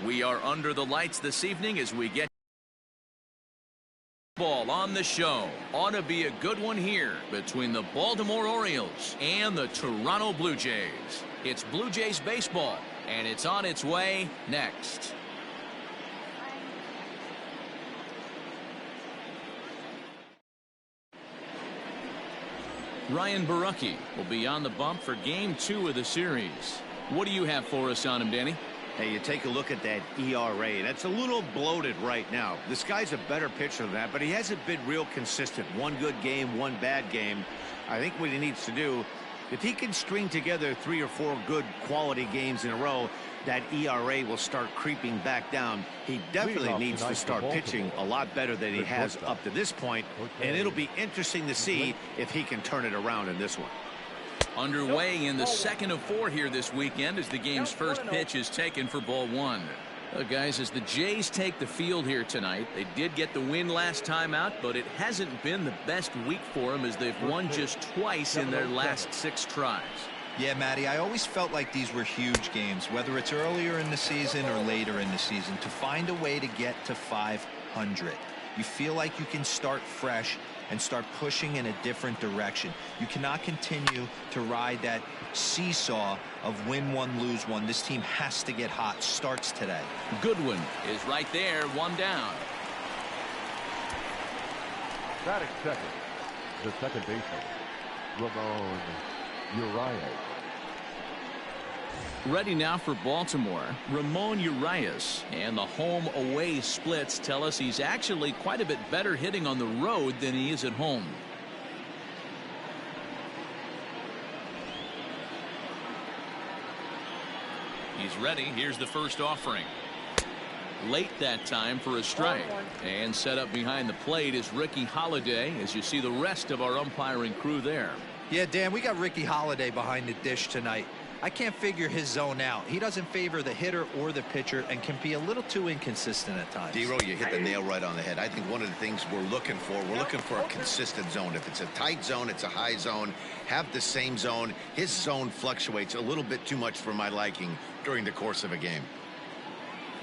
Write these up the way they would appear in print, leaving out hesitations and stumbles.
We are under the lights this evening as we get ball on the show. Ought to be a good one here between the Baltimore Orioles and the Toronto Blue Jays. It's Blue Jays baseball, and it's on its way next. Ryan Borucki will be on the bump for game 2 of the series. What do you have for us on him, Danny? Hey, you take a look at that ERA. That's a little bloated right now. This guy's a better pitcher than that, but he hasn't been real consistent. One good game, one bad game. I think what he needs to do, if he can string together 3 or 4 good quality games in a row, that ERA will start creeping back down. He definitely needs to start pitching a lot better than he has up to this point, and it'll be interesting to see if he can turn it around in this one. Underway in the second of 4 here this weekend as the game's first pitch is taken for ball 1. Guys, as the Jays take the field here tonight, they did get the win last time out, but it hasn't been the best week for them as they've won just twice in their last 6 tries. Yeah, Matty, I always felt like these were huge games, whether it's earlier in the season or later in the season, to find a way to get to 500. You feel like you can start fresh and start pushing in a different direction. You cannot continue to ride that seesaw of win one, lose one. This team has to get hot. Starts today. Goodwin is right there, 1 down. Batting second, the second baseman, Ramon Urias. Ready now for Baltimore, Ramon Urias, and the home-away splits tell us he's actually quite a bit better hitting on the road than he is at home. He's ready. Here's the first offering. Late that time for a strike. And set up behind the plate is Ricky Holiday as you see the rest of our umpiring crew there. Yeah, Dan, we got Ricky Holiday behind the dish tonight. I can't figure his zone out. He doesn't favor the hitter or the pitcher and can be a little too inconsistent at times. D-Row, you hit the nail right on the head. I think one of the things we're looking for a consistent zone. If it's a tight zone, it's a high zone. Have the same zone. His zone fluctuates a little bit too much for my liking during the course of a game.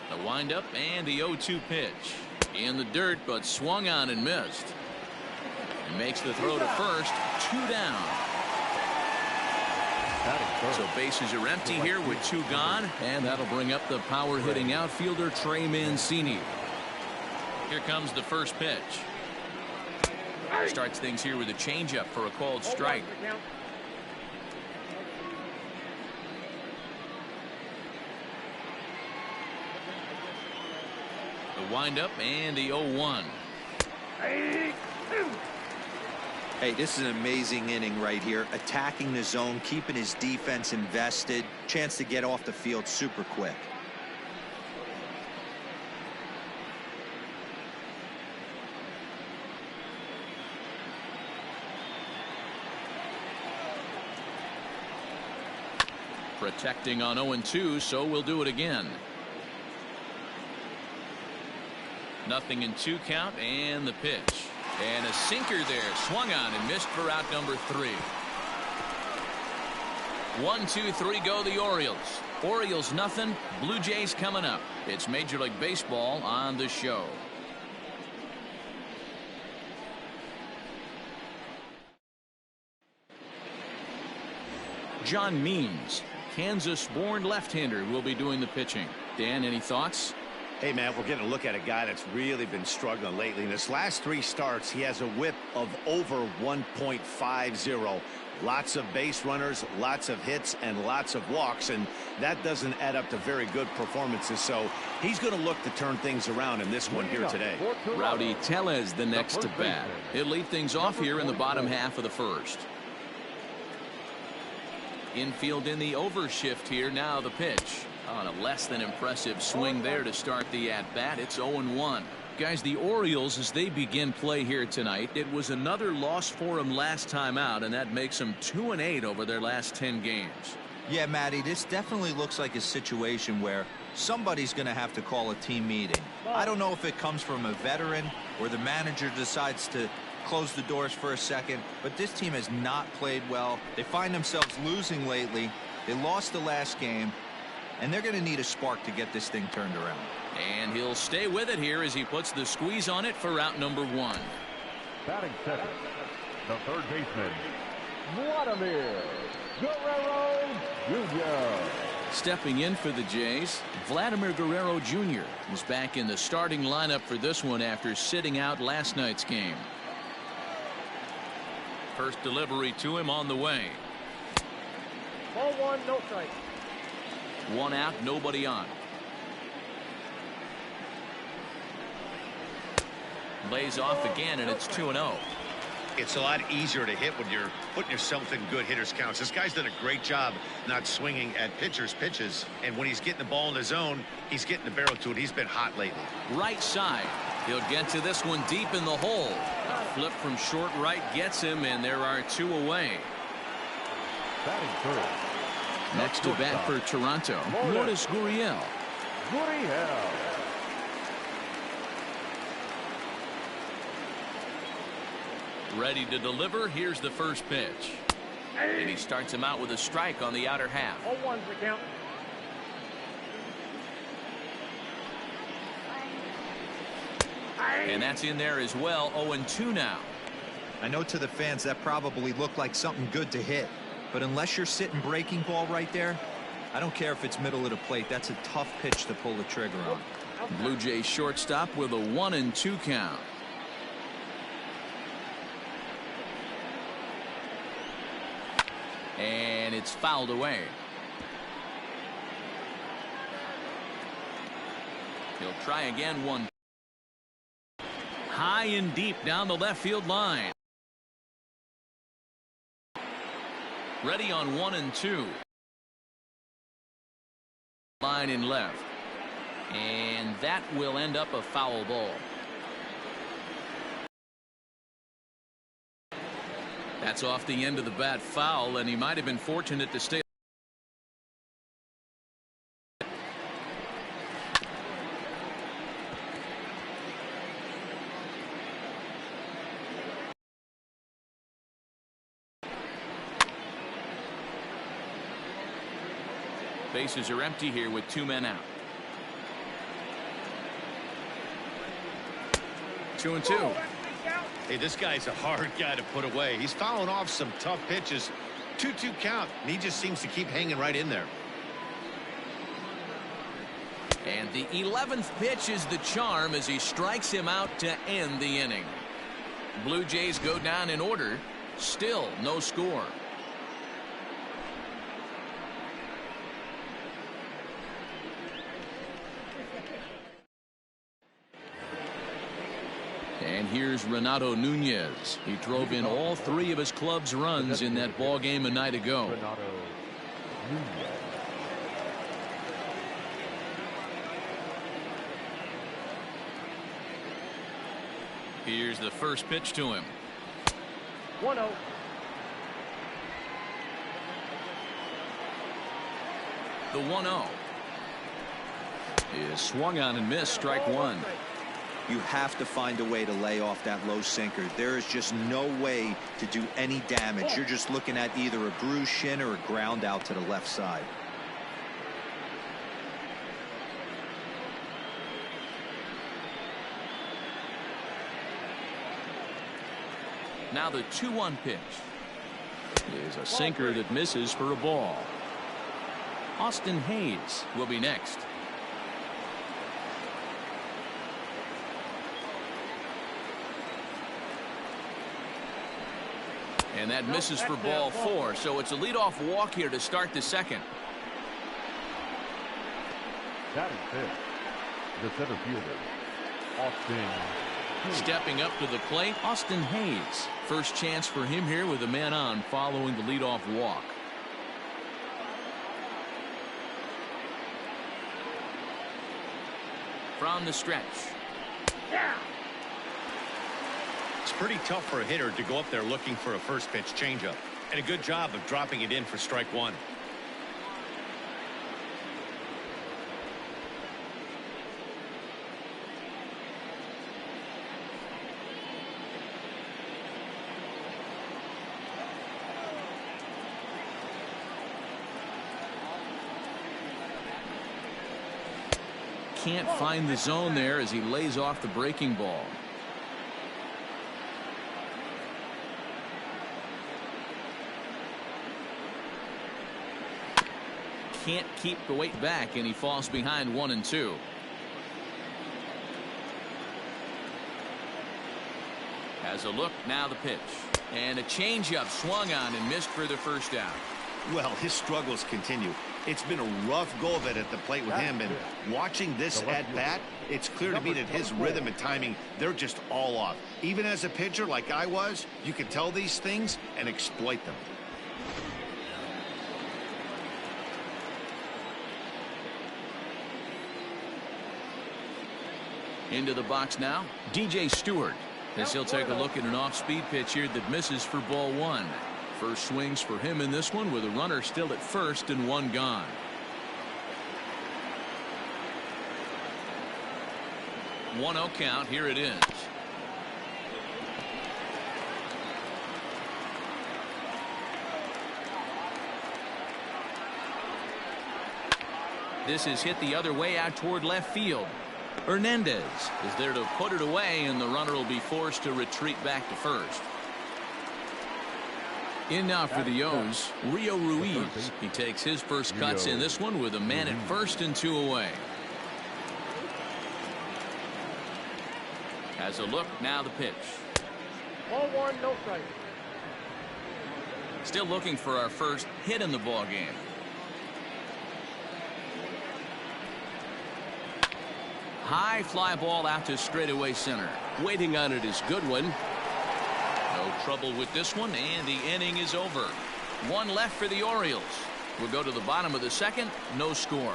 The windup and the 0-2 pitch. In the dirt, but swung on and missed. He makes the throw to first. 2 down. So bases are empty here with 2 gone, and that'll bring up the power hitting outfielder Trey Mancini. Here comes the first pitch. Starts things here with a changeup for a called strike. The windup and the 0-1. Hey, this is an amazing inning right here. Attacking the zone, keeping his defense invested. Chance to get off the field super quick. Protecting on 0-2, so we'll do it again. Nothing in 2 count, and the pitch. And a sinker there, swung on and missed for out number 3. 1, 2, 3 go the Orioles. Orioles nothing, Blue Jays coming up. It's Major League Baseball on the show. John Means, Kansas-born left-hander, will be doing the pitching. Dan, any thoughts? Hey, man, we're getting a look at a guy that's really been struggling lately. In his last 3 starts, he has a whip of over 1.50. Lots of base runners, lots of hits, and lots of walks, and that doesn't add up to very good performances. So he's going to look to turn things around in this one here today. Rowdy Tellez the next to bat. He'll lead things off here in the bottom half of the first. Infield in the overshift here. Now the pitch. On a less than impressive swing there to start the at-bat. It's 0-1. Guys, the Orioles, as they begin play here tonight, it was another loss for them last time out, and that makes them 2-8 over their last 10 games. Yeah, Matty, this definitely looks like a situation where somebody's going to have to call a team meeting. I don't know if it comes from a veteran or the manager decides to close the doors for a second, but this team has not played well. They find themselves losing lately. They lost the last game. and they're going to need a spark to get this thing turned around. And he'll stay with it here as he puts the squeeze on it for out number 1. Batting second, the third baseman, Vladimir Guerrero Jr. Stepping in for the Jays, Vladimir Guerrero Jr. is back in the starting lineup for this one after sitting out last night's game. First delivery to him on the way. Ball 1, no strike. 1 out, nobody on. Lays off again, and it's 2-0. It's a lot easier to hit when you're putting yourself in good hitters counts. This guy's done a great job not swinging at pitchers' pitches, and when he's getting the ball in the zone, he's getting the barrel to it. He's been hot lately. Right side. He'll get to this one deep in the hole. A flip from short right gets him, and there are 2 away. Batting third. Next to bat for Toronto, Lourdes Gurriel. Gurriel. Ready to deliver. Here's the first pitch. And he starts him out with a strike on the outer half. 0-1's the count. And that's in there as well. 0-2 now. I know to the fans that probably looked like something good to hit, but unless you're sitting breaking ball right there, I don't care if it's middle of the plate. That's a tough pitch to pull the trigger on. Blue Jays shortstop with a 1-2 count. And it's fouled away. He'll try again. 1 high and deep down the left field line. Ready on 1-2. Line in left. And that will end up a foul ball. That's off the end of the bat foul, and he might have been fortunate to stay. Bases are empty here with 2 men out. 2-2. Hey, this guy's a hard guy to put away. He's fouling off some tough pitches. 2-2 count, and he just seems to keep hanging right in there. And the 11th pitch is the charm as he strikes him out to end the inning. Blue Jays go down in order. Still no score. And here's Renato Nunez. He drove in all 3 of his club's runs in that ball game a night ago. Renato Nunez. Here's the first pitch to him. 1-0. The 1-0 is swung on and missed. Strike 1. You have to find a way to lay off that low sinker. There is just no way to do any damage. You're just looking at either a bruised shin or a ground out to the left side. Now the 2-1 pitch is a sinker that misses for a ball. Austin Hayes will be next. And that misses for ball 4, so it's a leadoff walk here to start the second. Batting fifth, the center fielder, Austin Hayes. Stepping up to the plate, Austin Hayes. First chance for him here with a man on following the leadoff walk. From the stretch. Yeah. It's pretty tough for a hitter to go up there looking for a first pitch changeup, and a good job of dropping it in for strike 1. can't find the zone there as he lays off the breaking ball. Can't keep the weight back, and he falls behind 1-2. Has a look, now the pitch. And a changeup swung on and missed for the first out. Well, his struggles continue. It's been a rough go of it at the plate with him, and watching this at-bat, it's clear to me that his rhythm and timing, they're just all off. Even as a pitcher like I was, you can tell these things and exploit them. Into the box now, DJ Stewart, as he'll take a look at an off-speed pitch here that misses for ball 1. First swings for him in this one with a runner still at first and 1 gone. One 0 count. Here it is. This is hit the other way out toward left field. Hernandez is there to put it away, and the runner will be forced to retreat back to first. In now for the O's, Rio Ruiz. He takes his first cuts in this one with a man at first and 2 away. Has a look, now the pitch. Ball 1, no strike. Still looking for our first hit in the ball game. High fly ball out to straightaway center. Waiting on it is Goodwin. No trouble with this one, and the inning is over. 1 left for the Orioles. We'll go to the bottom of the second. No score.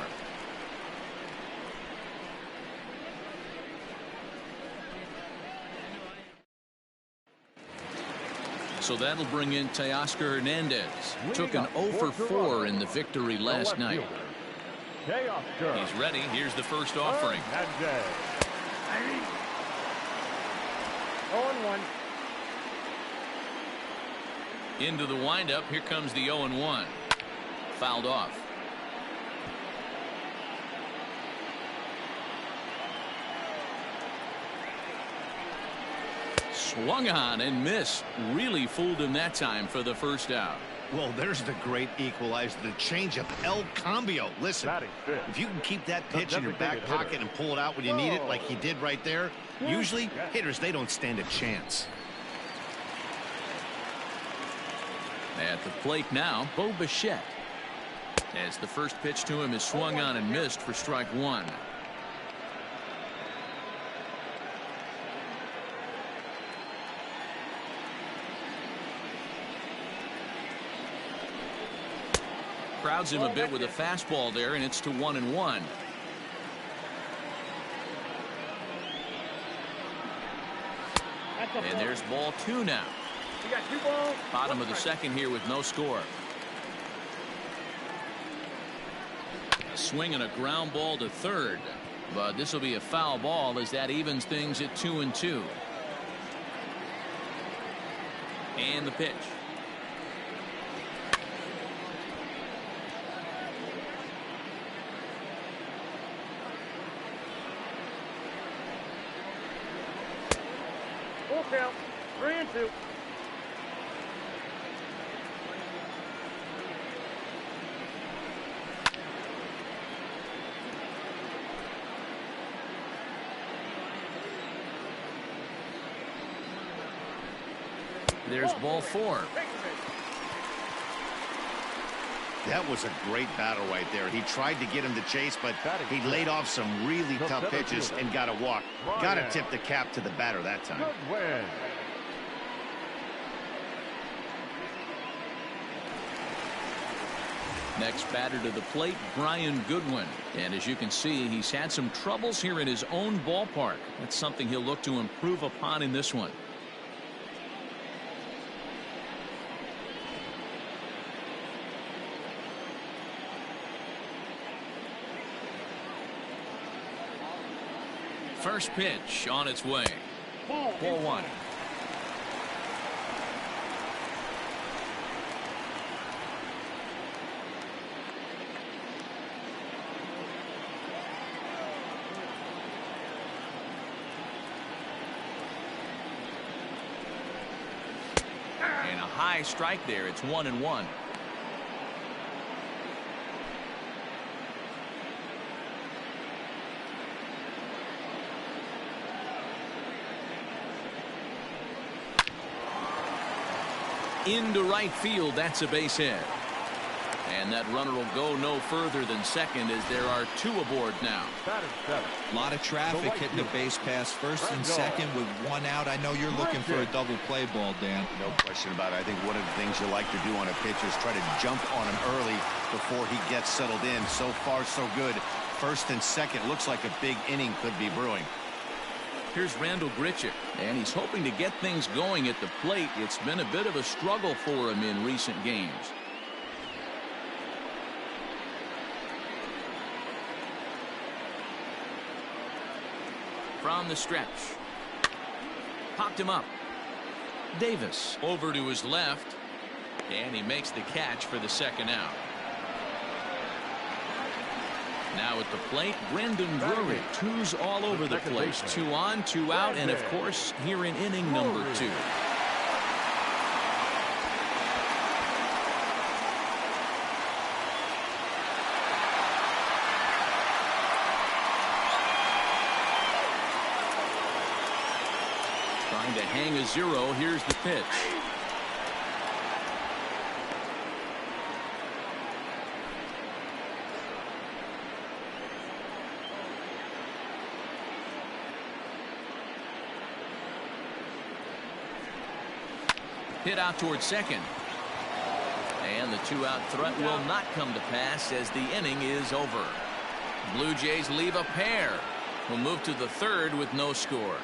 So that'll bring in Teoscar Hernandez. Took an 0 for 4 in the victory last night. He's ready. Here's the first offering. 0-1. Into the windup. Here comes the 0-1. Fouled off. Swung on and missed. Really fooled him that time for the first out. Well, there's the great equalizer, the changeup, El Cambio. Listen, if you can keep that pitch in your back pocket and pull it out when you need it like he did right there, usually hitters, they don't stand a chance. At the plate now, Bo Bichette. As the first pitch to him is swung on and missed for strike 1. Crowds him a bit with a fastball there, and it's to 1-1. And there's ball 2 now. You got 2 balls. Bottom of the second here with no score. A swing and a ground ball to third, but this will be a foul ball as that evens things at 2-2. And the pitch. Full count. 3-2. There's ball 4. That was a great battle right there. He tried to get him to chase, but he laid off some really tough pitches and got a walk. Got to tip the cap to the batter that time. Next batter to the plate, Brian Goodwin. And as you can see, he's had some troubles here in his own ballpark. That's something he'll look to improve upon in this one. First pitch on its way. Ball 1. And a high strike there. It's 1-1. Into right field. That's a base hit. And that runner will go no further than second as there are two aboard now. A lot of traffic hitting the base pass first and second with one out. I know you're looking for a double play ball, Dan. No question about it. I think one of the things you like to do on a pitch is try to jump on him early before he gets settled in. So far, so good. First and second looks like a big inning could be brewing. Here's Randall Grichuk, and he's hoping to get things going at the plate. It's been a bit of a struggle for him in recent games. From the stretch. Popped him up. Davis over to his left, and he makes the catch for the second out. Now at the plate, Brendan Drury. Twos all over the place. 2 on, 2 out, and of course here in inning number 2. Trying to hang a 0. Here's the pitch. Hit out towards second. And the 2-out threat will not come to pass as the inning is over. Blue Jays leave a pair. Will move to the third with no score.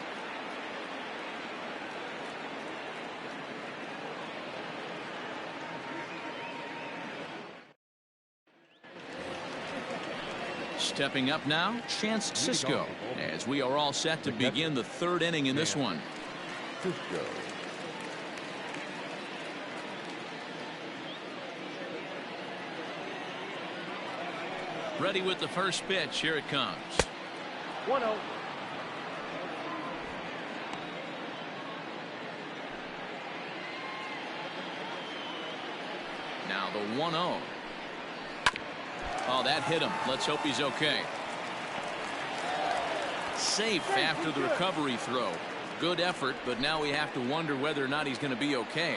Stepping up now, Chance Sisco, as we are all set to begin the third inning in this one. Ready with the first pitch. Here it comes. 1-0. Now the 1-0. Oh, that hit him. Let's hope he's okay. Safe after the recovery throw. Good effort, but now we have to wonder whether or not he's going to be okay.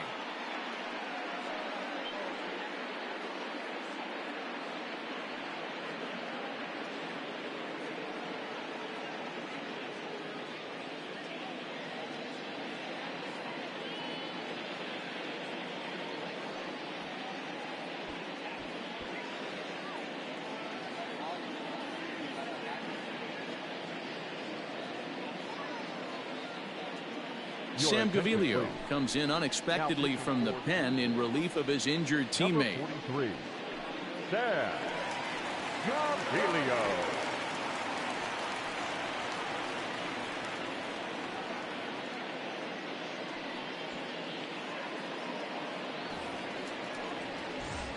Sam Gaviglio comes in unexpectedly from the pen in relief of his injured teammate. Number 43, Sam Gaviglio.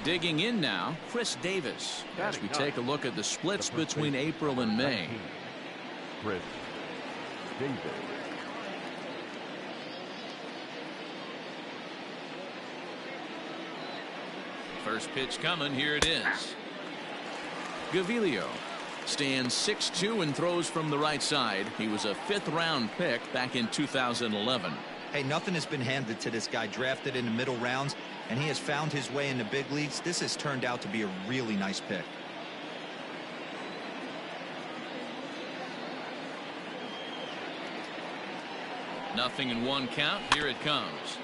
Digging in now, Chris Davis, as we take a look at the splits between April and May. Chris Davis. First pitch coming. Here it is. Gaviglio stands 6'2" and throws from the right side. He was a 5th-round pick back in 2011. Hey, nothing has been handed to this guy. Drafted in the middle rounds, and he has found his way in the big leagues. This has turned out to be a really nice pick. Nothing in 1 count. Here it comes.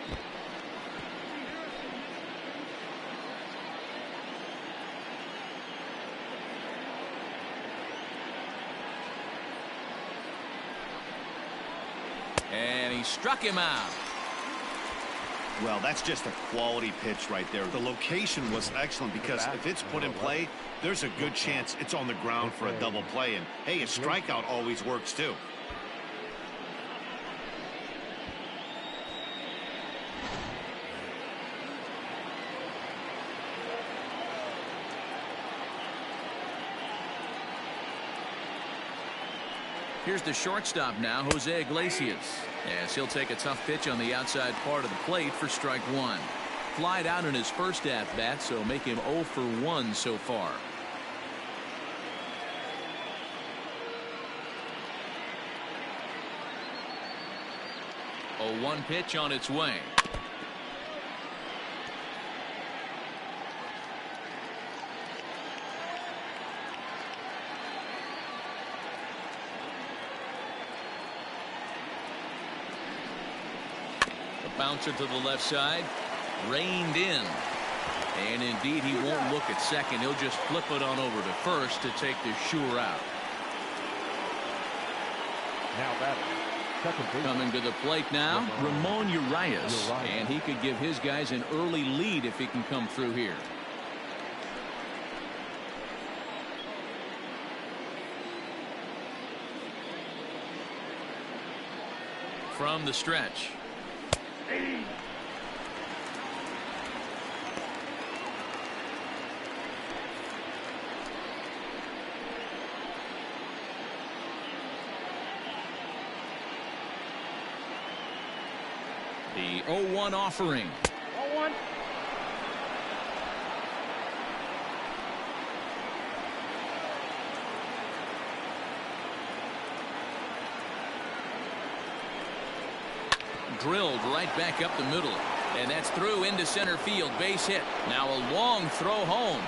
And he struck him out. Well, that's just a quality pitch right there. The location was excellent because if it's put in play, there's a good chance it's on the ground for a double play. And hey, a strikeout always works too. Here's the shortstop now, Jose Iglesias. As he'll take a tough pitch on the outside part of the plate for strike one. Flied out in his first at-bat, so make him 0 for 1 so far. A 1 pitch on its way. Bouncer to the left side, reined in, and indeed he won't look at second. He'll just flip it on over to first to take the sure out. Now batting, second base. Coming to the plate now, Ramon Urias, and he could give his guys an early lead if he can come through here. From the stretch. The 0-1 offering. 0-1. Drilled right back up the middle, and that's through into center field. Base hit. Now a long throw home,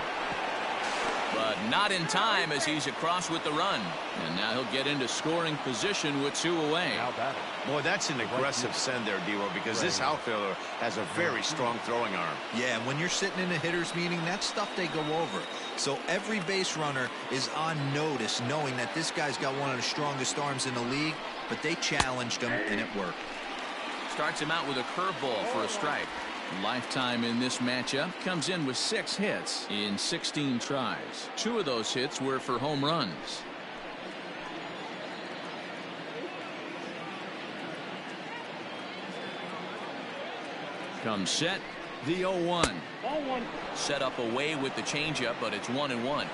but not in time as he's across with the run, and now he'll get into scoring position with 2 away. Now batting. Boy, that's an aggressive send there, D-Roy, because this outfielder has a very strong throwing arm. Yeah, when you're sitting in a hitter's meeting, that's stuff they go over. So every base runner is on notice, knowing that this guy's got one of the strongest arms in the league, but they challenged him, and it worked. Starts him out with a curveball for a strike. Lifetime in this matchup, comes in with 6 hits in 16 tries. 2 of those hits were for home runs. Comes set, the 0-1. 0-1. Set up away with the changeup, but it's 1-1.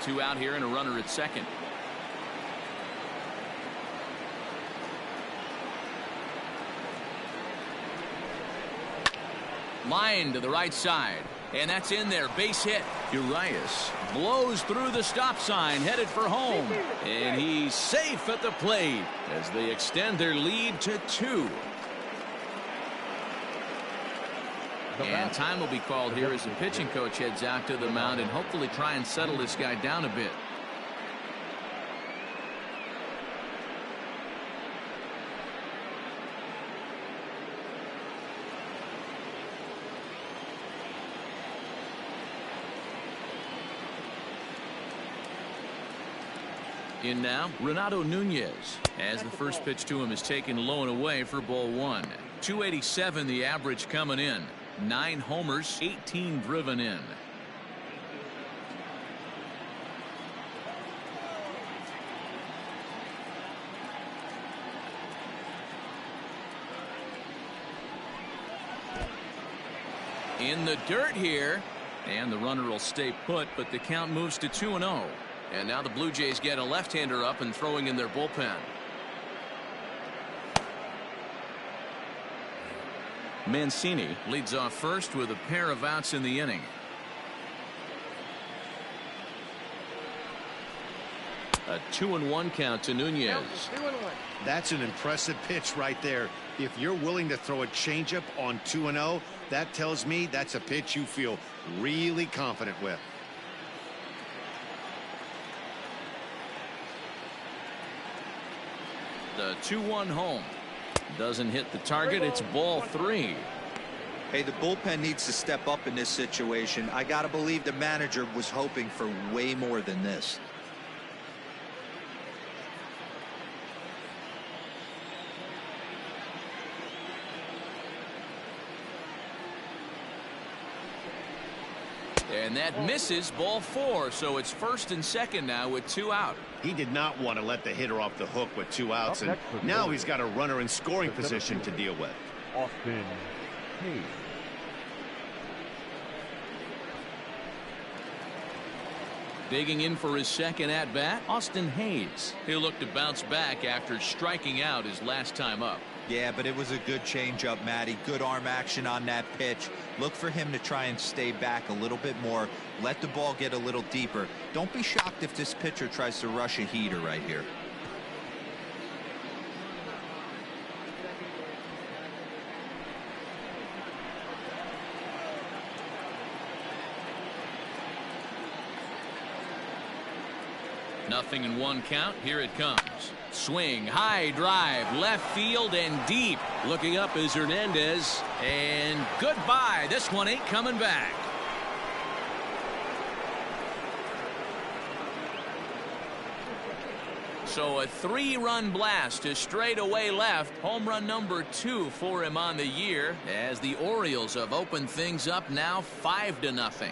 2 out here and a runner at second. Line to the right side, and that's in there. Base hit. Urias blows through the stop sign, headed for home, and he's safe at the plate as they extend their lead to 2. And time will be called here as the pitching coach heads out to the mound and hopefully try and settle this guy down a bit. In now, Renato Nunez, as the first pitch to him is taken low and away for ball 1. 287 the average coming in. 9 homers, 18 driven in. In the dirt here, and the runner will stay put, but the count moves to 2-0. And now the Blue Jays get a left-hander up and throwing in their bullpen. Mancini leads off first with a pair of outs in the inning. A 2-1 count to Nunez. 2-1. That's an impressive pitch right there. If you're willing to throw a changeup on 2-0, that tells me that's a pitch you feel really confident with. The 2-1 home. Doesn't hit the target. It's ball 3. Hey, the bullpen needs to step up in this situation. I gotta believe the manager was hoping for way more than this. And that misses, ball 4, so it's first and second now with 2 out. He did not want to let the hitter off the hook with 2 outs, and now he's got a runner in scoring position to deal with. Austin Hayes. Digging in for his second at-bat, Austin Hayes. He'll look to bounce back after striking out his last time up. Yeah, but it was a good changeup, Matty. Good arm action on that pitch. Look for him to try and stay back a little bit more. Let the ball get a little deeper. Don't be shocked if this pitcher tries to rush a heater right here. Nothing in one count. Here it comes. Swing, high drive, left field and deep. Looking up is Hernandez. And goodbye. This one ain't coming back. So a 3-run blast to straightaway left. Home run number 2 for him on the year, as the Orioles have opened things up now 5-0.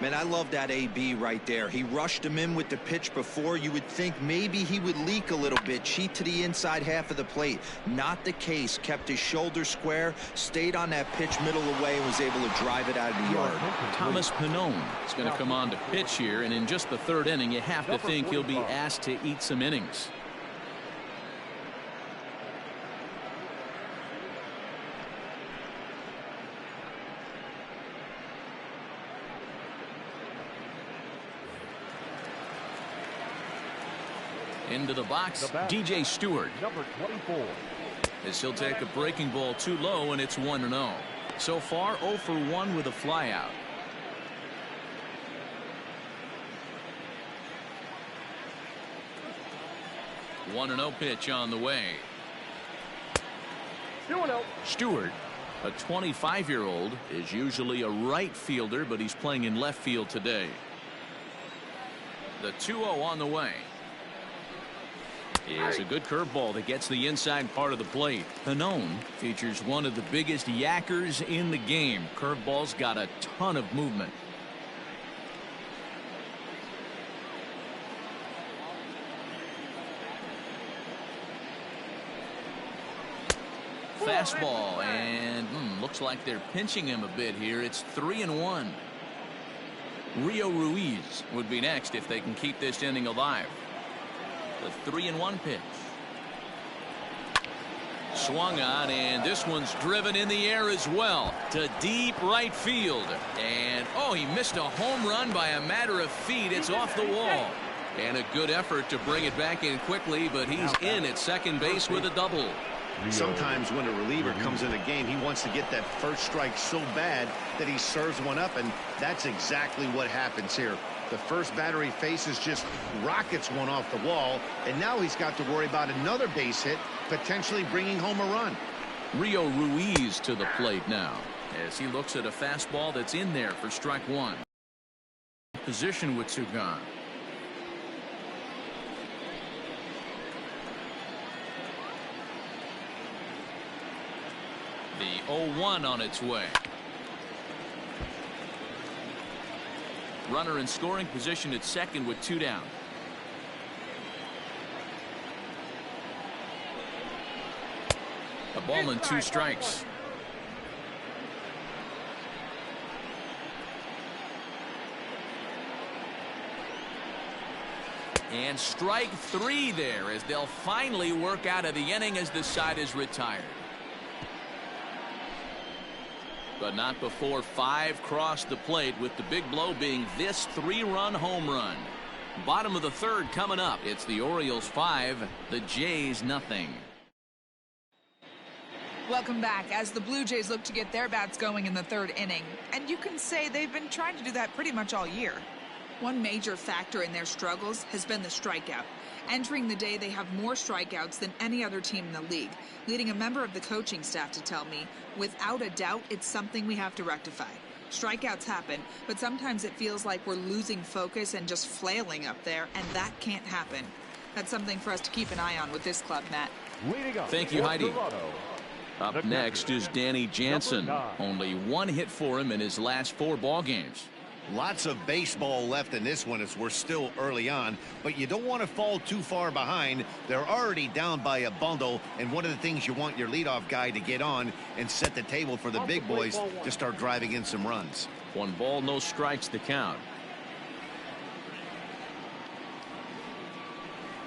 Man, I love that AB right there. He rushed him in with the pitch before. You would think maybe he would leak a little bit, cheat to the inside half of the plate. Not the case. Kept his shoulder square, stayed on that pitch middle away, and was able to drive it out of the yard. Thomas Pannone is going to come on to pitch here, and in just the 3rd inning, you have to think he'll be asked to eat some innings. Into the box, DJ Stewart. Number 24. As he'll take a breaking ball too low, and it's 1-0. So far 0 for 1 with a flyout. One 1-0 pitch on the way. 2-0. Stewart, a 25-year-old, is usually a right fielder, but he's playing in left field today. The 2-0 on the way. Is a good curveball that gets the inside part of the plate. Pannone features one of the biggest yackers in the game. Curveball's got a ton of movement. Fastball, and looks like they're pinching him a bit here. It's 3-1. Rio Ruiz would be next if they can keep this inning alive. The 3-1 pitch. Swung on, and this one's driven in the air as well to deep right field. And oh, he missed a home run by a matter of feet. It's off the wall. And a good effort to bring it back in quickly, but he's in at second base with a double. Sometimes when a reliever comes in a game, he wants to get that first strike so bad that he serves one up, and that's exactly what happens here. The first batter he faces just rockets one off the wall, and now he's got to worry about another base hit, potentially bringing home a run. Rio Ruiz to the plate now as he looks at a fastball that's in there for strike 1. Position with 2 gone. The 0-1 on its way. Runner in scoring position at second with 2 down. A ball and 2 strikes. And strike 3 there as they'll finally work out of the inning as the side is retired. But not before 5 crossed the plate, with the big blow being this 3-run home run. Bottom of the 3rd coming up. It's the Orioles 5, the Jays nothing. Welcome back as the Blue Jays look to get their bats going in the 3rd inning. And you can say they've been trying to do that pretty much all year. One major factor in their struggles has been the strikeout. Entering the day, they have more strikeouts than any other team in the league, leading a member of the coaching staff to tell me, without a doubt, it's something we have to rectify. Strikeouts happen, but sometimes it feels like we're losing focus and just flailing up there, and that can't happen. That's something for us to keep an eye on with this club, Matt. Thank you, Heidi. Up next is Danny Jansen. Only 1 hit for him in his last 4 ball games. Lots of baseball left in this one as we're still early on, but you don't want to fall too far behind. They're already down by a bundle, and one of the things you want your leadoff guy to get on and set the table for the big boys to start driving in some runs. 1 ball, no strikes to count.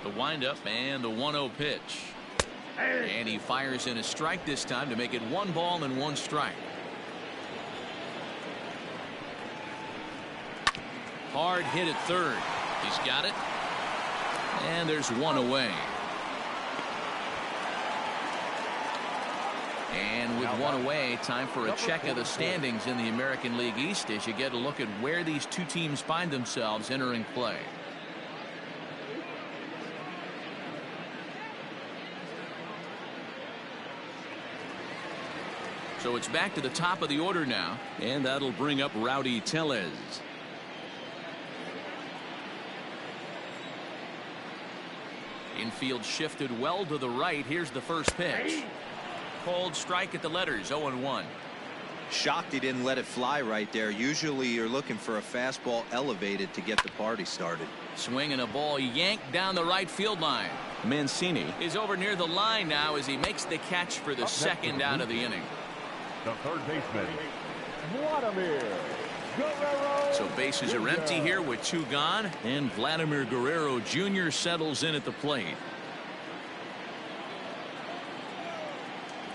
The windup and the 1-0 pitch. And he fires in a strike this time to make it 1 ball and 1 strike. Hard hit at third. He's got it. And there's 1 away. And with 1 away, time for a check of the standings in the American League East as you get a look at where these two teams find themselves entering play. So it's back to the top of the order now, and that'll bring up Rowdy Tellez. Infield shifted well to the right. Here's the first pitch. Cold strike at the letters, 0-1. Shocked he didn't let it fly right there. Usually you're looking for a fastball elevated to get the party started. Swinging a ball yanked down the right field line. Mancini is over near the line now as he makes the catch for the second out of the inning. The third baseman, Vladimir Guerrero. So bases are empty here with 2 gone, and Vladimir Guerrero Jr. settles in at the plate.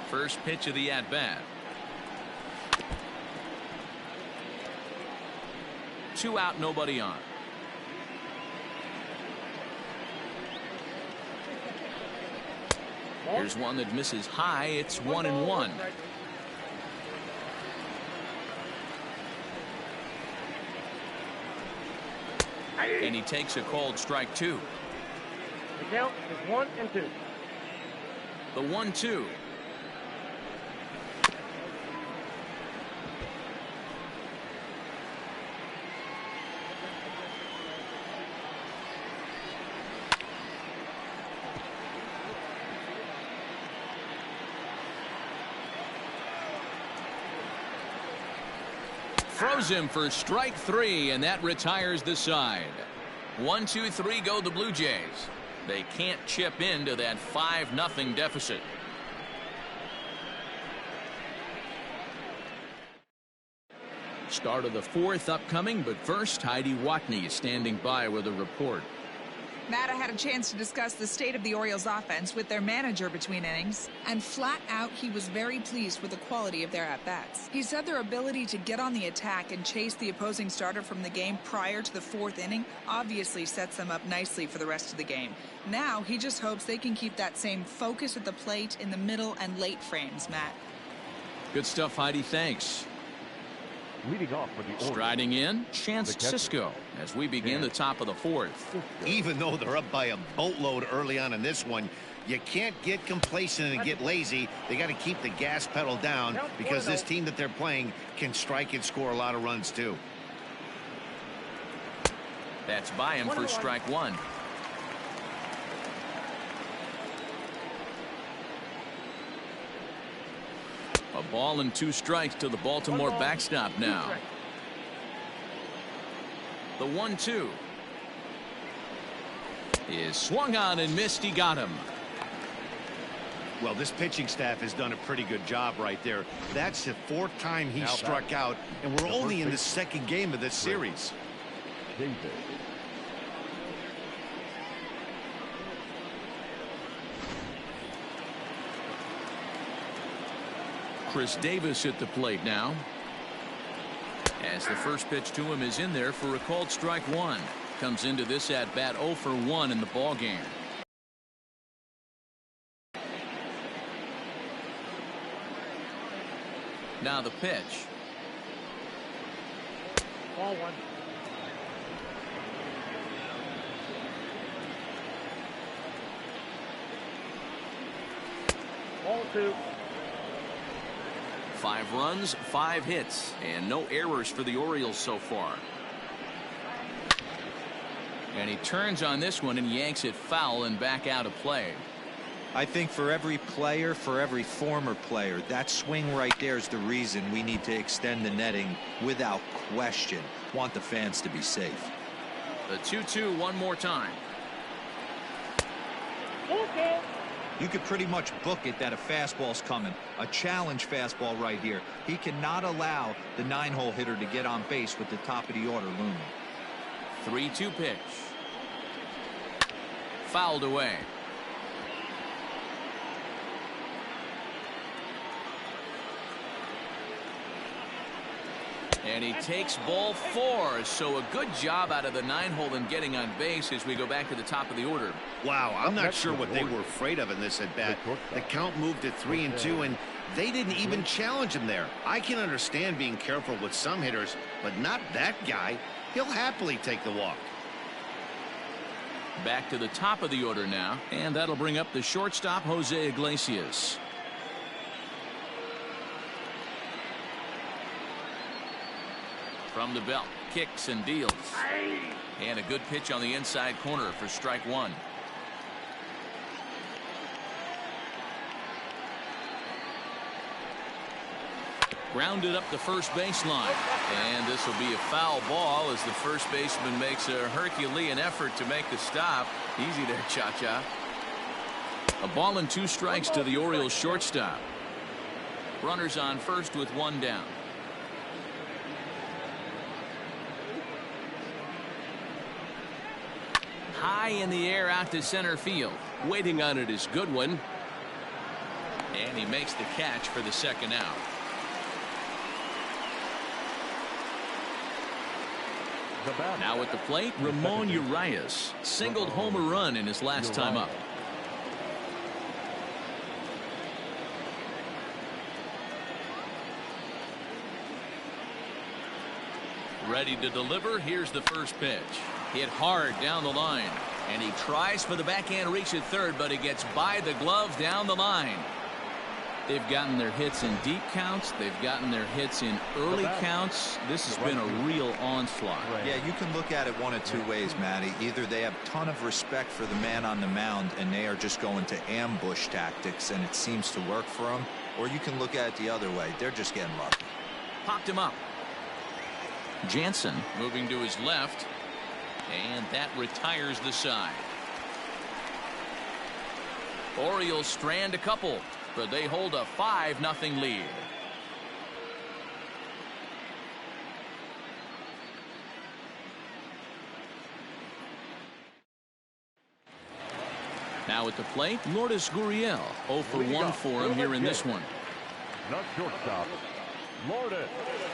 First pitch of the at-bat. 2 out, nobody on. Here's one that misses high. It's 1-1. And he takes a called strike 2. The count is 1-2. The 1-2. Throws him for strike 3, and that retires the side. 1, 2, 3 go the Blue Jays. They can't chip into that 5-0 deficit. Start of the 4th upcoming, but first Heidi Watney is standing by with a report. Matt, I had a chance to discuss the state of the Orioles offense with their manager between innings, and flat out he was very pleased with the quality of their at-bats. He said their ability to get on the attack and chase the opposing starter from the game prior to the 4th inning obviously sets them up nicely for the rest of the game. Now he just hopes they can keep that same focus at the plate in the middle and late frames, Matt. Good stuff, Heidi. Thanks. Leading off for the Orioles, Striding in, Chance Sisco as we begin the top of the 4th. Even though they're up by a boatload early on in this one, you can't get complacent and get lazy. They got to keep the gas pedal down because this team that they're playing can strike and score a lot of runs too. That's by him for strike 1. A ball and 2 strikes to the Baltimore backstop now. The 1-2 is swung on and missed. He got him. Well, this pitching staff has done a pretty good job right there. That's the 4th time he struck out, and we're only in the 2nd game of this series. Davis. Chris Davis at the plate now. As the first pitch to him is in there for a called strike 1. Comes into this at bat 0 for 1 in the ball game. Now the pitch. Ball 1. Ball 2. 5 runs, 5 hits, and no errors for the Orioles so far. And he turns on this one and yanks it foul and back out of play. I think for every player, for every former player, that swing right there is the reason we need to extend the netting without question. Want the fans to be safe. The 2-2 one more time. Okay. You could pretty much book it that a fastball's coming. A challenge fastball right here. He cannot allow the 9-hole hitter to get on base with the top of the order looming. 3-2 pitch. fouled away. And he takes ball 4. So a good job out of the 9-hole in getting on base as we go back to the top of the order. Wow, I'm not sure what they were afraid of in this at bat. The count moved to 3-2, and they didn't even challenge him there. I can understand being careful with some hitters, but not that guy. He'll happily take the walk. Back to the top of the order now, and that'll bring up the shortstop, Jose Iglesias. From the belt, kicks and deals. And a good pitch on the inside corner for strike 1. Grounded up the first baseline. And this will be a foul ball as the first baseman makes a Herculean effort to make the stop. Easy there, Cha-Cha. A ball and 2 strikes to the Orioles shortstop. Runners on first with 1 down. High in the air out to center field. Waiting on it is Goodwin. And he makes the catch for the second out. Now at the plate, Ramon Urias singled home a run in his last time up. Ready to deliver. Here's the first pitch. Hit hard down the line. And he tries for the backhand reach at third, but he gets by the glove down the line. They've gotten their hits in deep counts. They've gotten their hits in early counts. This has been a real onslaught. Yeah, you can look at it one of 2 ways, Matty. Either they have a ton of respect for the man on the mound and they are just going to ambush tactics and it seems to work for them, or you can look at it the other way. They're just getting lucky. Popped him up. Jansen moving to his left, and that retires the side. Orioles strand a couple, but they hold a 5-0 lead. Now at the plate, Lourdes Gurriel. 0 for 1 for him here in this one. Not shortstop. Lourdes.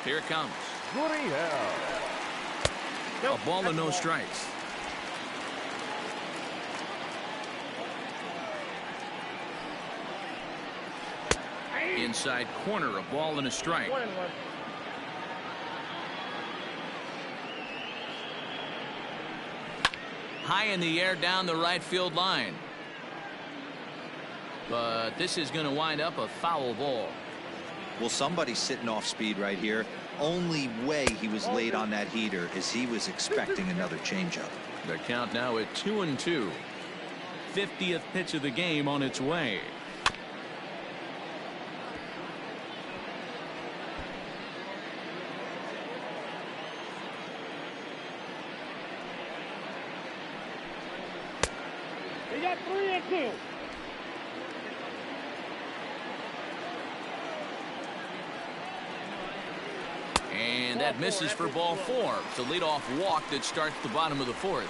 Here it comes. Gurriel. A ball and no strikes. Inside corner, a ball and a strike. 1-1. High in the air down the right field line. But this is going to wind up a foul ball. Well, somebody's sitting off speed right here. Only way he was late on that heater is he was expecting another changeup. The count now at 2-2. 50th pitch of the game on its way. He got 3-2. And that misses for ball 4. It's a leadoff walk that starts the bottom of the 4th.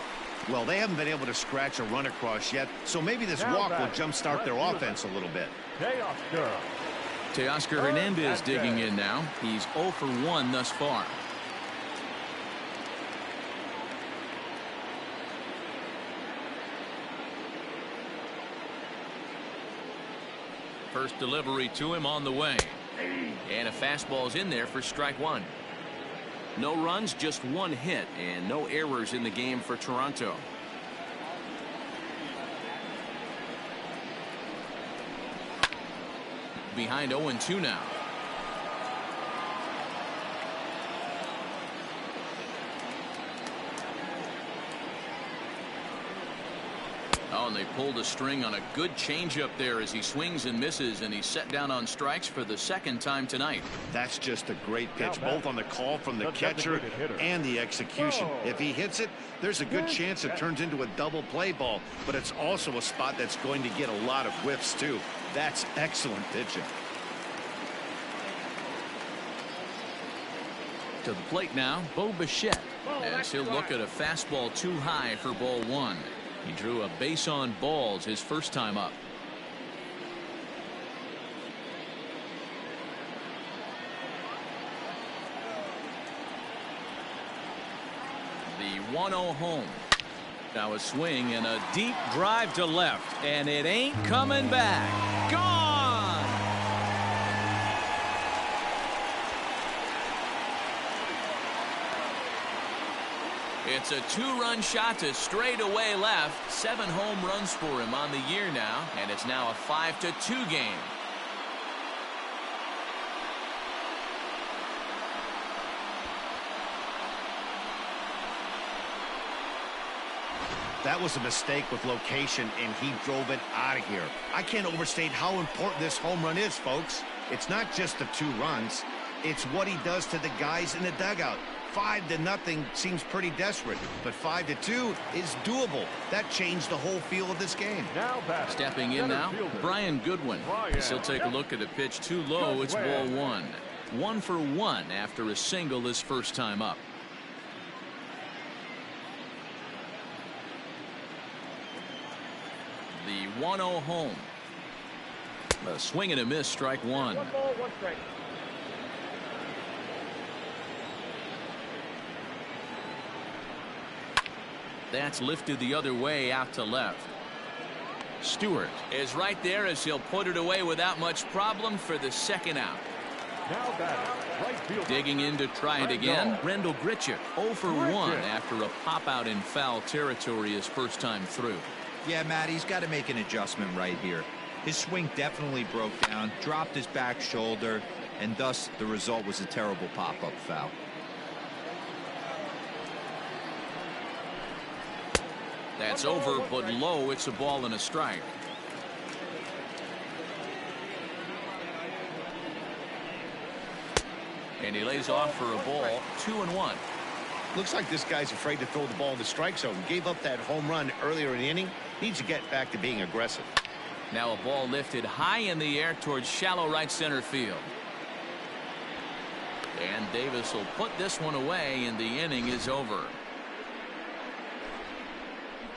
Well, they haven't been able to scratch a run across yet, so maybe this walk will jumpstart their offense a little bit. Teoscar Hernandez digging in now. He's 0 for 1 thus far. First delivery to him on the way. And a fastball's in there for strike 1. No runs, just 1 hit, and no errors in the game for Toronto. Behind 0-2 now. Oh, and they pulled a string on a good changeup there as he swings and misses, and he's set down on strikes for the 2nd time tonight. That's just a great pitch, both on the call from the catcher and the execution. If he hits it, there's a good chance it turns into a double play ball, but it's also a spot that's going to get a lot of whiffs too. That's excellent pitching. To the plate now, Bo Bichette, as he'll look at a fastball too high for ball 1. He drew a base on balls his first time up. The 1-0 home. Now a swing and a deep drive to left, and it ain't coming back. Gone! It's a 2-run shot to straightaway left. 7 home runs for him on the year now, and it's now a 5-2 game. That was a mistake with location, and he drove it out of here. I can't overstate how important this home run is, folks. It's not just the 2 runs. It's what he does to the guys in the dugout. 5-0 seems pretty desperate, but 5-2 is doable. That changed the whole feel of this game. Now stepping in now, Brian Goodwin. He'll take a look at a pitch too low. It's ball 1. 1 for 1 after a single his first time up. The 1-0 home. A swing and a miss, strike 1. 1 ball, 1 strike. That's lifted the other way out to left. Stewart is right there as he'll put it away without much problem for the second out. Now batting, right fielder. Digging in to try it again. Rendell Grichuk 0 for 1 after a pop out in foul territory his first time through. Yeah, Matt, he's got to make an adjustment right here. His swing definitely broke down, dropped his back shoulder, and thus the result was a terrible pop-up foul. That's over, but low. It's a ball and a strike. And he lays off for a ball. 2-1. Looks like this guy's afraid to throw the ball in the strike zone. Gave up that home run earlier in the inning. Needs to get back to being aggressive. Now a ball lifted high in the air towards shallow right center field. And Davis will put this one away, and the inning is over.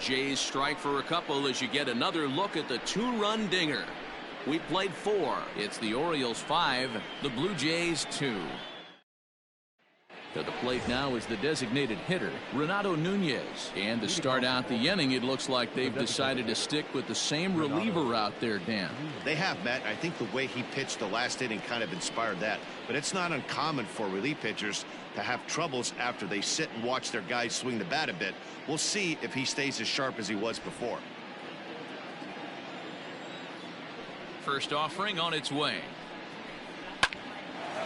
Jays strike for a couple as you get another look at the 2-run dinger. We played 4. It's the Orioles 5, the Blue Jays 2. To the plate now is the designated hitter, Renato Nunez. And to start out the inning, it looks like they've decided to stick with the same reliever out there, Dan. They have, Matt. I think the way he pitched the last inning kind of inspired that. But it's not uncommon for relief pitchers to have troubles after they sit and watch their guys swing the bat a bit. We'll see if he stays as sharp as he was before. First offering on its way.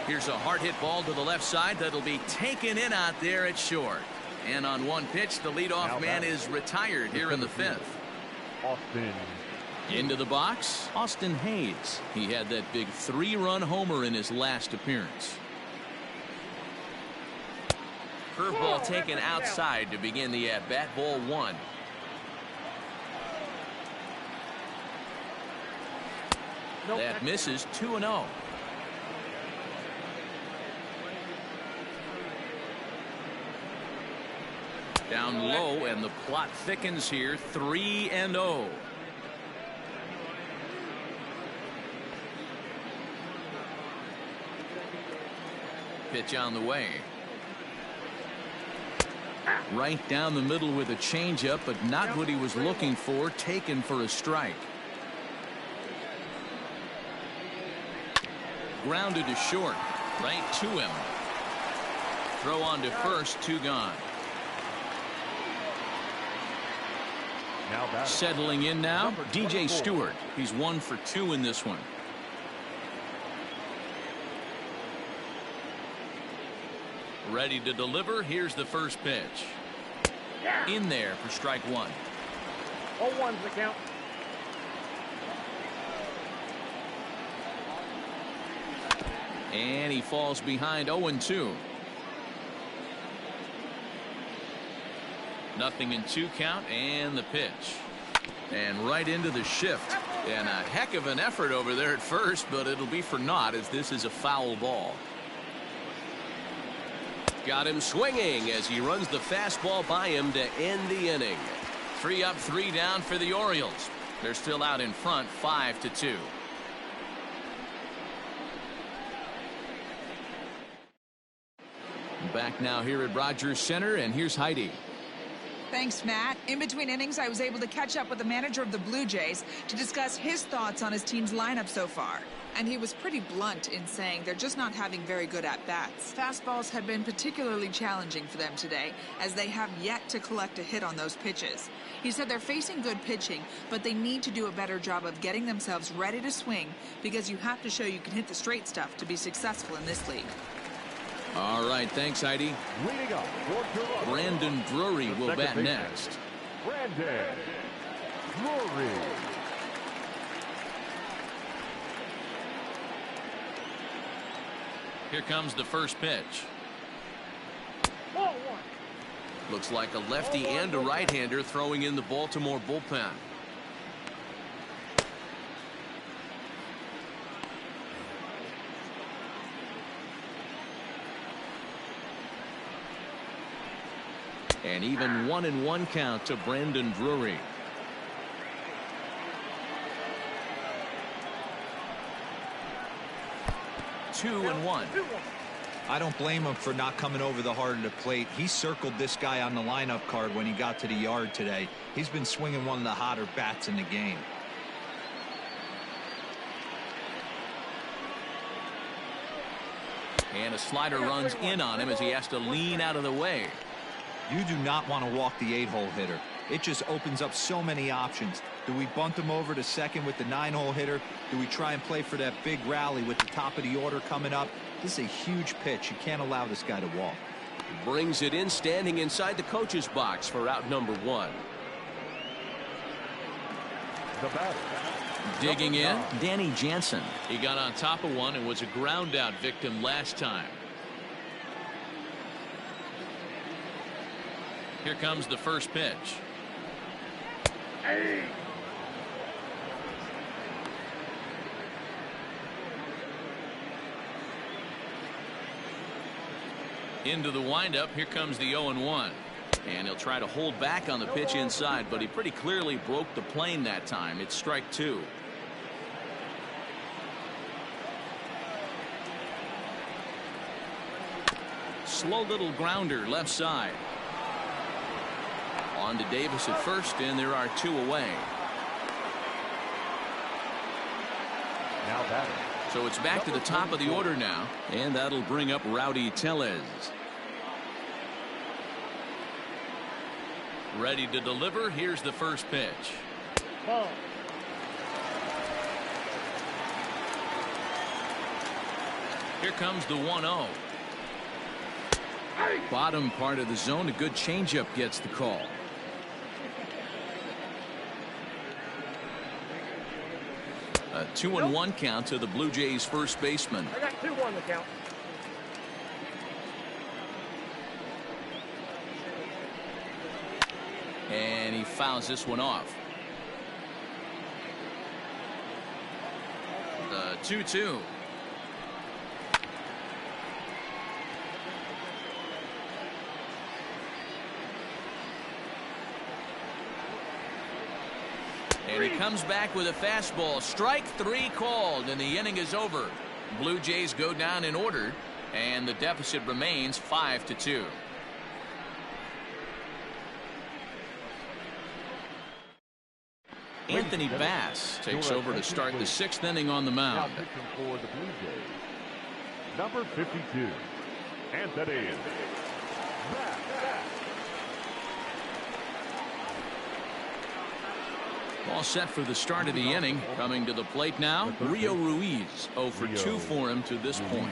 Here's a hard hit ball to the left side that'll be taken in out there at short. And on one pitch, the leadoff man is retired here in the 5th. Austin. Into the box, Austin Hayes. He had that big 3-run homer in his last appearance. Curveball taken outside to begin the at-bat. Ball 1. That misses. 2-0. Down low, and the plot thickens here. 3-0. Pitch on the way. Right down the middle with a changeup, but not what he was looking for. Taken for a strike. Grounded to short. Right to him. Throw on to first. 2 gone. Now settling in now, DJ Stewart. He's 1 for 2 in this one. Ready to deliver. Here's the first pitch. In there for strike 1. 0-1's the count. And he falls behind. 0-2. Nothing in 2 count, and the pitch. And right into the shift. And a heck of an effort over there at first, but it'll be for naught as this is a foul ball. Got him swinging as he runs the fastball by him to end the inning. 3 up, 3 down for the Orioles. They're still out in front 5-2. Back now here at Rogers Center, and here's Heidi. Thanks, Matt. In between innings, I was able to catch up with the manager of the Blue Jays to discuss his thoughts on his team's lineup so far. And he was pretty blunt in saying they're just not having very good at-bats. Fastballs have been particularly challenging for them today, as they have yet to collect a hit on those pitches. He said they're facing good pitching, but they need to do a better job of getting themselves ready to swing, because you have to show you can hit the straight stuff to be successful in this league. All right, thanks, Heidi. Leading up for Toronto, Brandon Drury will second bat baseman, next. Brandon Drury. Here comes the first pitch. Ball 1. Looks like a lefty and a right-hander throwing in the Baltimore bullpen. And even 1-1 count to Brandon Drury. Two and one. I don't blame him for not coming over the heart of the plate. He circled this guy on the lineup card when he got to the yard today. He's been swinging one of the hotter bats in the game. And a slider runs in on him as he has to lean out of the way. You do not want to walk the 8-hole hitter. It just opens up so many options. Do we bunt him over to second with the 9-hole hitter? Do we try and play for that big rally with the top of the order coming up? This is a huge pitch. You can't allow this guy to walk. Brings it in, standing inside the coach's box for out number 1. The batter. Digging in, Danny Jansen. He got on top of one and was a ground out victim last time. Here comes the first pitch. Hey. Into the windup. Here comes the 0-1. And he'll try to hold back on the pitch inside, but he pretty clearly broke the plane that time. It's strike 2. Slow little grounder left side. On to Davis at first, and there are 2 away. Now batting. So it's back to the top of the order now, and that'll bring up Rowdy Tellez. Ready to deliver. Here's the first pitch. Ball. Here comes the 1-0. Bottom part of the zone. A good changeup gets the call. A 2-1 count to the Blue Jays first baseman. I got 2-1 the count. And he fouls this one off. The 2-2. And he comes back with a fastball. Strike 3 called, and the inning is over. Blue Jays go down in order, and the deficit remains 5-2. Anthony Bass takes over to start the 6th inning on the Now mound. pitching for the Blue Jays, number 52, Anthony Bass. All set for the start of the inning. Coming to the plate now, Rio Ruiz. 0 for 2 for him to this point.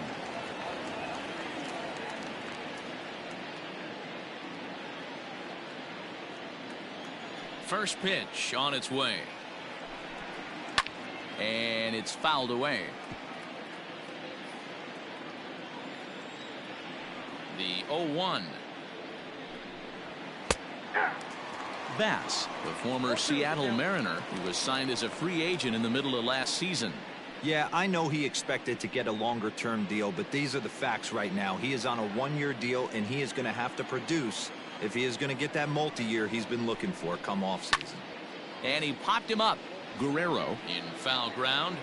First pitch on its way. And it's fouled away. The 0-1. Bass, the former Seattle Mariner, who was signed as a free agent in the middle of last season. Yeah, I know he expected to get a longer-term deal, but these are the facts right now. He is on a 1-year deal, and he is going to have to produce if he is going to get that multi-year he's been looking for come off season. And he popped him up. Guerrero in foul ground,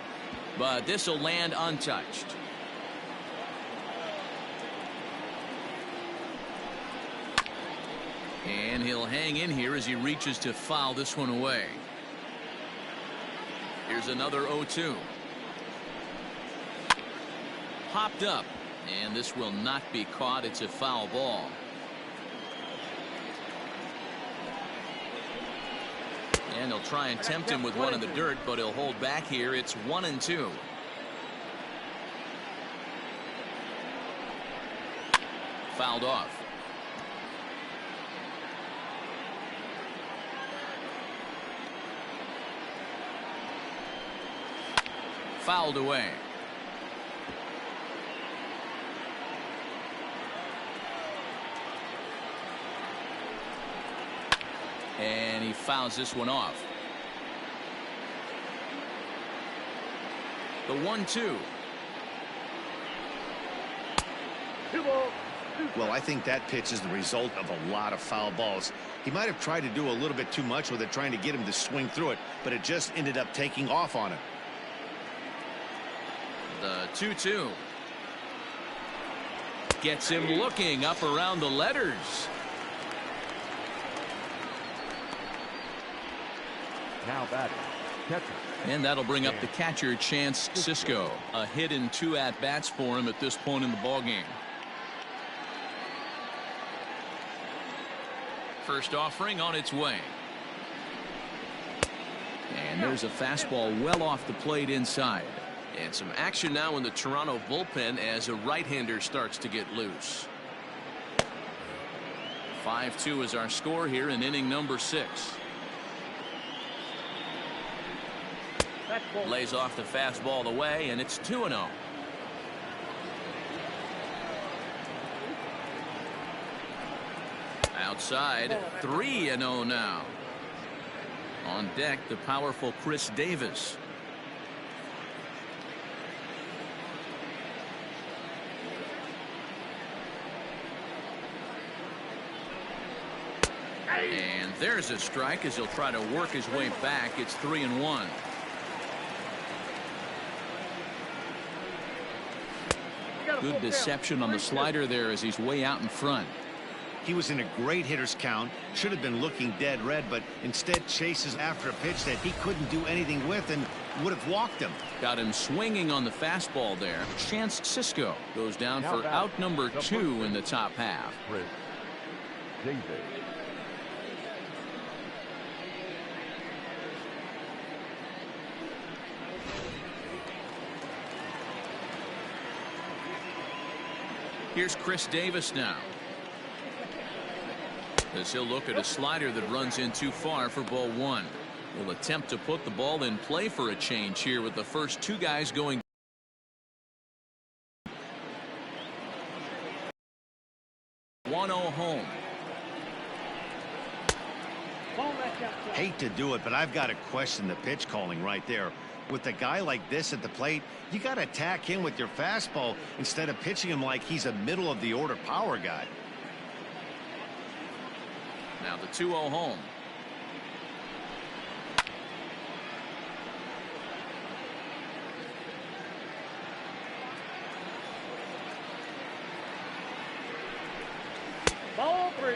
but this will land untouched. And he'll hang in here as he reaches to foul this one away. Here's another 0-2. Popped up, and this will not be caught. It's a foul ball. And they'll try and tempt him with one in the dirt, but he'll hold back here. It's 1-2. Fouled off. Fouled away. And he fouls this one off. The 1-2. Well, I think that pitch is the result of a lot of foul balls. He might have tried to do a little bit too much with it, trying to get him to swing through it, but it just ended up taking off on him. The 2-2. Gets him looking up around the letters. Now batting, catcher. And that'll bring up the catcher, Chance Sisco. A hit and 2 at-bats for him at this point in the ballgame. First offering on its way. And there's a fastball well off the plate inside. And some action now in the Toronto bullpen as a right-hander starts to get loose. 5-2 is our score here in inning number 6. Lays off the fastball away, and it's 2-0. Outside, 3-0 now. On deck, the powerful Chris Davis. And there's a strike as he'll try to work his way back. It's 3-1. Good deception on the slider there as he's way out in front. He was in a great hitter's count, should have been looking dead red, but instead chases after a pitch that he couldn't do anything with and would have walked him. Got him swinging on the fastball there. Chance Sisco goes down for out number 2 in the top half. Chris Davis. Here's Chris Davis now. As he'll look at a slider that runs in too far for ball 1. Will attempt to put the ball in play for a change here with the first 2 guys going. Home. Hate to do it, but I've got to question the pitch calling right there. With a guy like this at the plate, you got to attack him with your fastball instead of pitching him like he's a middle of the order power guy. Now the 2-0 home. Ball 3.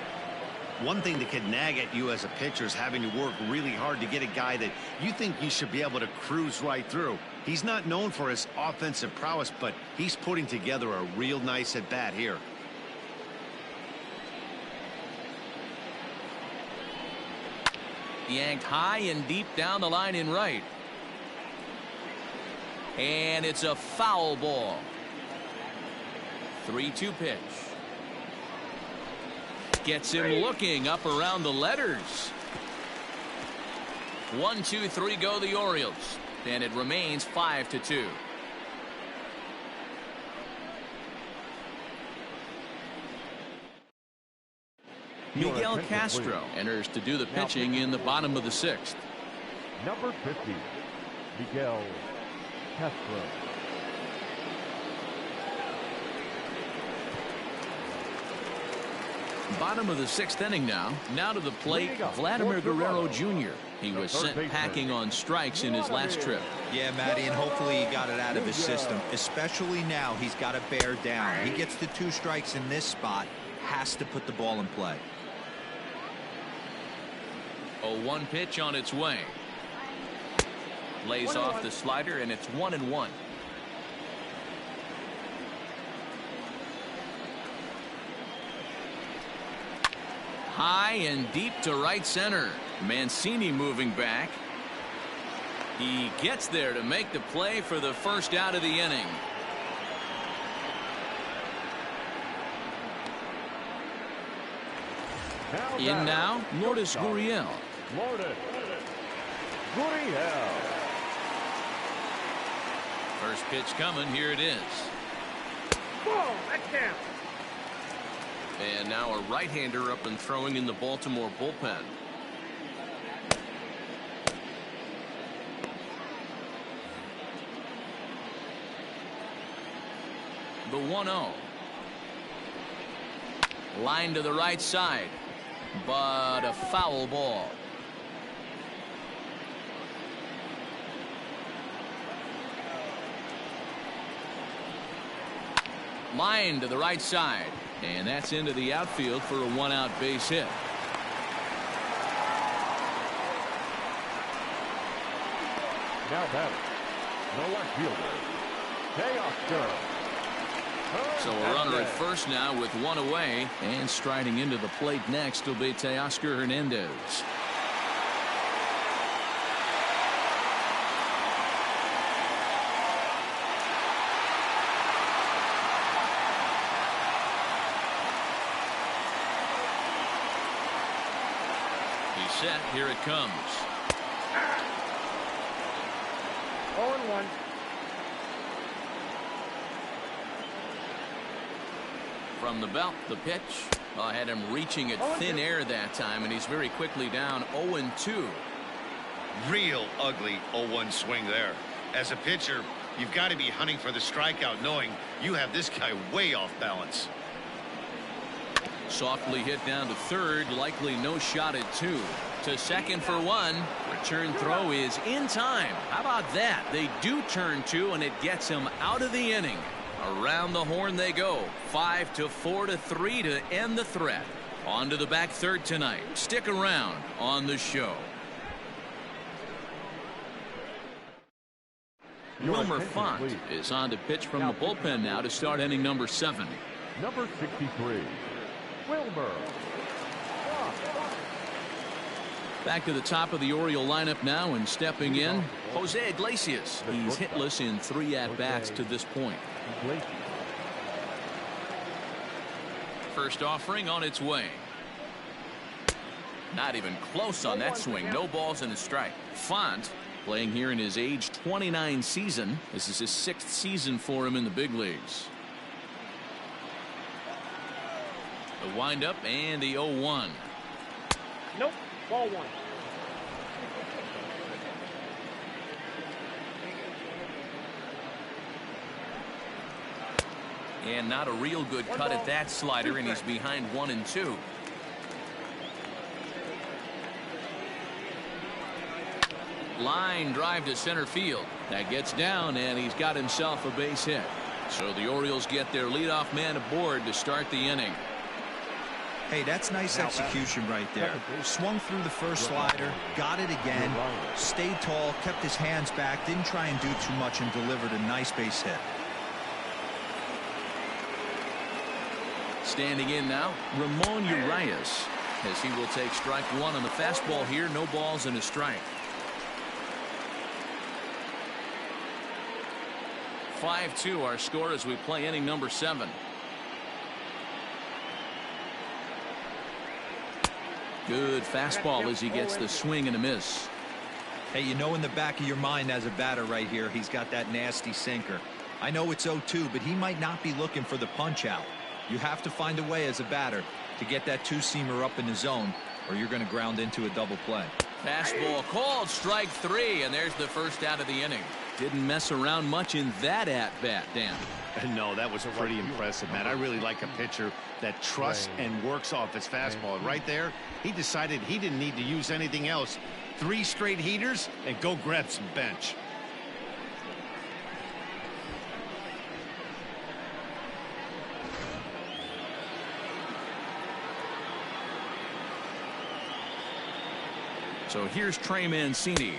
One thing that can nag at you as a pitcher is having to work really hard to get a guy that you think you should be able to cruise right through. He's not known for his offensive prowess, but he's putting together a real nice at bat here. Yanked high and deep down the line in right. And it's a foul ball. 3-2 pitch. Gets him looking up around the letters. 1, 2, 3 go the Orioles. And it remains 5-2. Miguel Castro enters to do the pitching in the bottom of the 6th. Number 50, Miguel Castro. Bottom of the 6th inning now. Now to the plate, Vladimir Guerrero Jr. He was sent packing on strikes in his last trip. Yeah, Matty, and hopefully he got it out of his system. Especially now, he's got to bear down. He gets the 2 strikes in this spot, has to put the ball in play. 0-1 pitch on its way. Lays off the slider, and it's 1-1. High and deep to right center. Mancini moving back. He gets there to make the play for the first out of the inning. In now, Lourdes Gurriel. Lourdes Gurriel. First pitch coming. Here it is. Ball, that's down. And now a right-hander up and throwing in the Baltimore bullpen. The 1-0. Line to the right side, but a foul ball. Line to the right side, and that's into the outfield for a 1-out base hit. Now batting, the left fielder, Teoscar. So a runner at first now with 1 away, and striding into the plate next will be Teoscar Hernandez. He's set. Here it comes. 0-1. From the belt, the pitch. Had him reaching at thin air that time, and he's very quickly down 0-2. Real ugly 0-1 swing there. As a pitcher, you've got to be hunting for the strikeout, knowing you have this guy way off balance. Softly hit down to third, likely no shot at 2. To second for 1. Return throw is in time. How about that? They do turn 2, and it gets him out of the inning. Around the horn they go. 5-4 to 3 to end the threat. On to the back third tonight. Stick around on the show. Wilmer Font is on to pitch from the bullpen now to start inning number 7. Number 63, Wilmer. Back to the top of the Oriole lineup now, and stepping in, Jose Iglesias. He's hitless in 3 at-bats to this point. First offering on its way. Not even close on that swing. No balls and a strike. Font playing here in his age 29 season. This is his 6th season for him in the big leagues. The windup and the 0-1. Nope. Ball 1. And not a real good cut at that slider, and he's behind 1-2. Line drive to center field. That gets down, and he's got himself a base hit. So the Orioles get their leadoff man aboard to start the inning. Hey, that's nice execution right there. Swung through the first slider, got it again, stayed tall, kept his hands back, didn't try and do too much, and delivered a nice base hit. Standing in now, Ramon Urias, as he will take strike 1 on the fastball here. No balls and a strike. 5-2 our score as we play inning number 7. Good fastball as he gets the swing and a miss. Hey, you know in the back of your mind as a batter right here, he's got that nasty sinker. I know it's 0-2, but he might not be looking for the punch out. You have to find a way as a batter to get that 2-seamer up in the zone, or you're going to ground into a double play. Fastball called, strike 3, and there's the first out of the inning. Didn't mess around much in that at-bat, Dan. No, that was pretty impressive, man. I really like a pitcher that trusts and works off his fastball. Right there, he decided he didn't need to use anything else. 3 straight heaters and go grab some bench. So here's Trey Mancini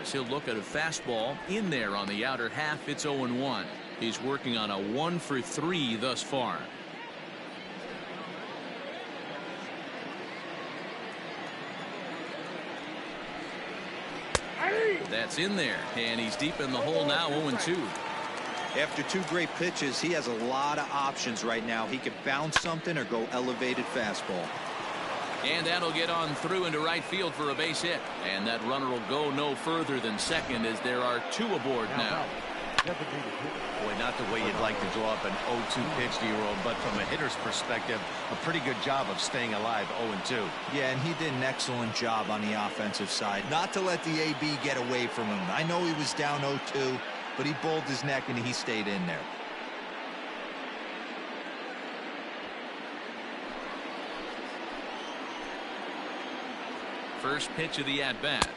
as he'll look at a fastball in there on the outer half. It's 0-1. He's working on a 1 for 3 thus far. That's in there, and he's deep in the hole now. 0-2. After 2 great pitches, he has a lot of options right now. He could bounce something or go elevated fastball. And that'll get on through into right field for a base hit. And that runner will go no further than second as there are 2 aboard now. Boy, not the way you'd like to draw up an 0-2 pitch to your own, but from a hitter's perspective, a pretty good job of staying alive. 0-2. Yeah, and he did an excellent job on the offensive side. Not to let the AB get away from him. I know he was down 0-2, but he bowled his neck and he stayed in there. First pitch of the at-bat.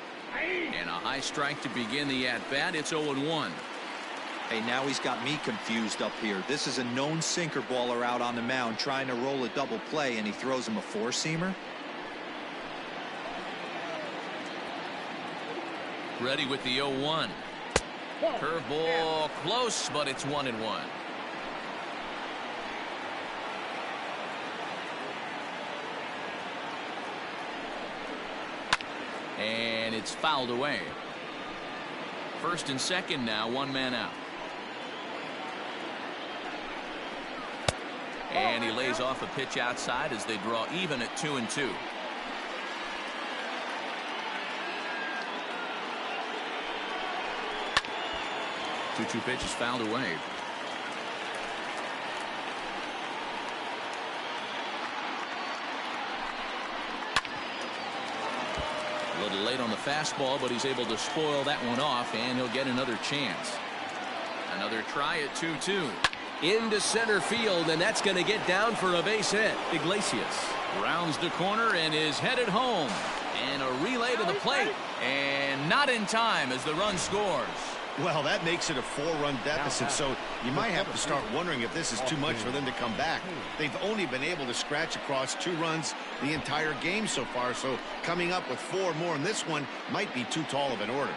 And a high strike to begin the at-bat. It's 0-1. Hey, now he's got me confused up here. This is a known sinker baller out on the mound trying to roll a double play, and he throws him a 4-seamer. Ready with the 0-1. Curveball close, but it's 1-1. And it's fouled away. First and second now, 1 man out. And he lays off a pitch outside as they draw even at 2-2. Two pitch is fouled away. A little late on the fastball, but he's able to spoil that one off, and he'll get another chance. Another try at 2-2. Into center field, and that's going to get down for a base hit. Iglesias rounds the corner and is headed home. And a relay to the plate, and not in time as the run scores. Well, that makes it a 4-run deficit, so you might have to start wondering if this is too much for them to come back. They've only been able to scratch across 2 runs the entire game so far, so coming up with 4 more in this one might be too tall of an order.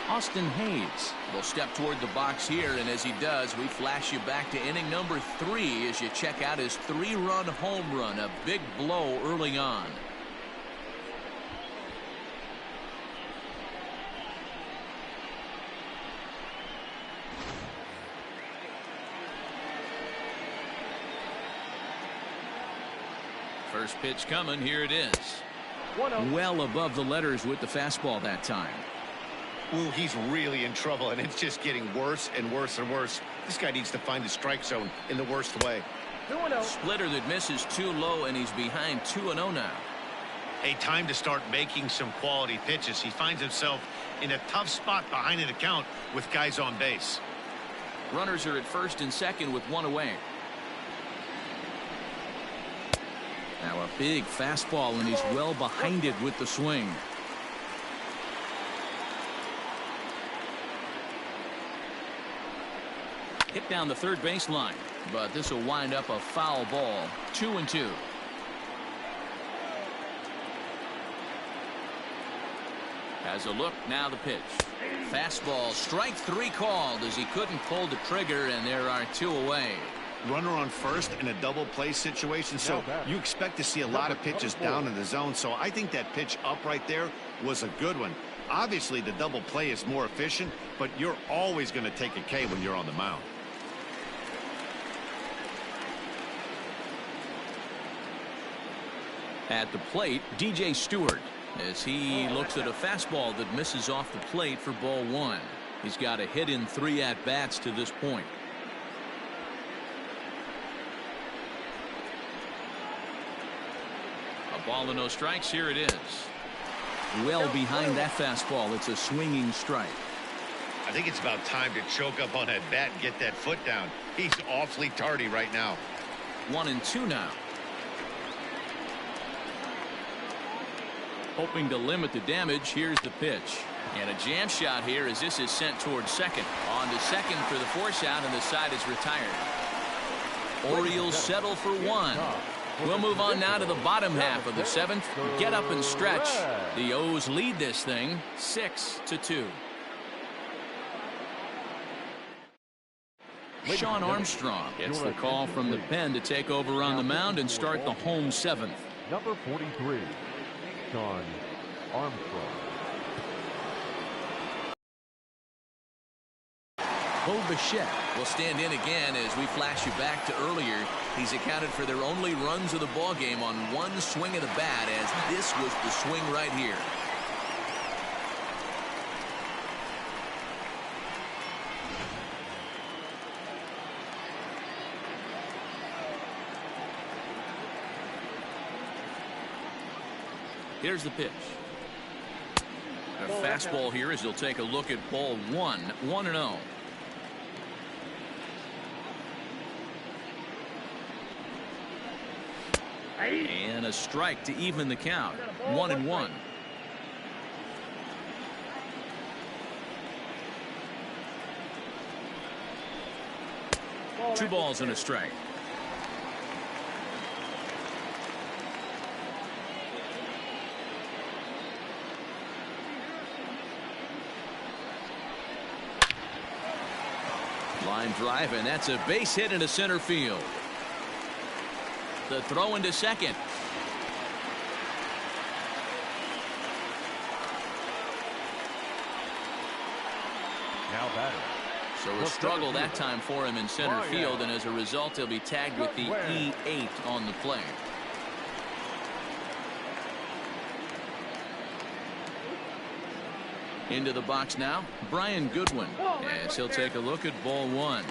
Austin Hayes will step toward the box here, and as he does, we flash you back to inning number 3 as you check out his 3-run home run, a big blow early on. First pitch coming. Here it is. Well above the letters with the fastball that time. Ooh, he's really in trouble, and it's just getting worse and worse and worse. This guy needs to find the strike zone in the worst way. 2-0. Splitter that misses too low, and he's behind 2-0 now. A time to start making some quality pitches. He finds himself in a tough spot behind an account with guys on base. Runners are at first and second with 1 away. Now a big fastball, and he's well behind it with the swing. Hit down the third baseline, but this will wind up a foul ball. 2-2. Has a look, now the pitch. Fastball, strike 3 called as he couldn't pull the trigger, and there are 2 away. Runner on first in a double play situation, so you expect to see a lot of pitches down in the zone. So I think that pitch up right there was a good one. Obviously the double play is more efficient, but you're always going to take a K when you're on the mound. At the plate, DJ Stewart, as he looks at a fastball that misses off the plate for ball 1. He's got a hit in 3 at-bats to this point. Ball and no strikes. Here it is. Well behind that fastball. It's a swinging strike. I think it's about time to choke up on that bat and get that foot down. He's awfully tardy right now. 1-2 now. Hoping to limit the damage. Here's the pitch. And a jam shot here as this is sent towards second. On to second for the force out, and the side is retired. Orioles settle for one. We'll move on now to the bottom half of the seventh. Get up and stretch. The O's lead this thing 6-2. Sean Armstrong gets the call from the pen to take over on the mound and start the home seventh. Number 43, Sean Armstrong. Bo Bichette will stand in again as we flash you back to earlier. He's accounted for their only runs of the ball game on one swing of the bat, as this was the swing right here. Here's the pitch. A fastball here as he'll take a look at ball one. 1-0. And a strike to even the count. 1-1. Two balls and a strike. Line drive, and that's a base hit into center field. The throw into second. Now batting. So a struggle that time for him in center field, and as a result he'll be tagged with the E8 on the play. Into the box now, Brian Goodwin, as he'll take a look at ball one.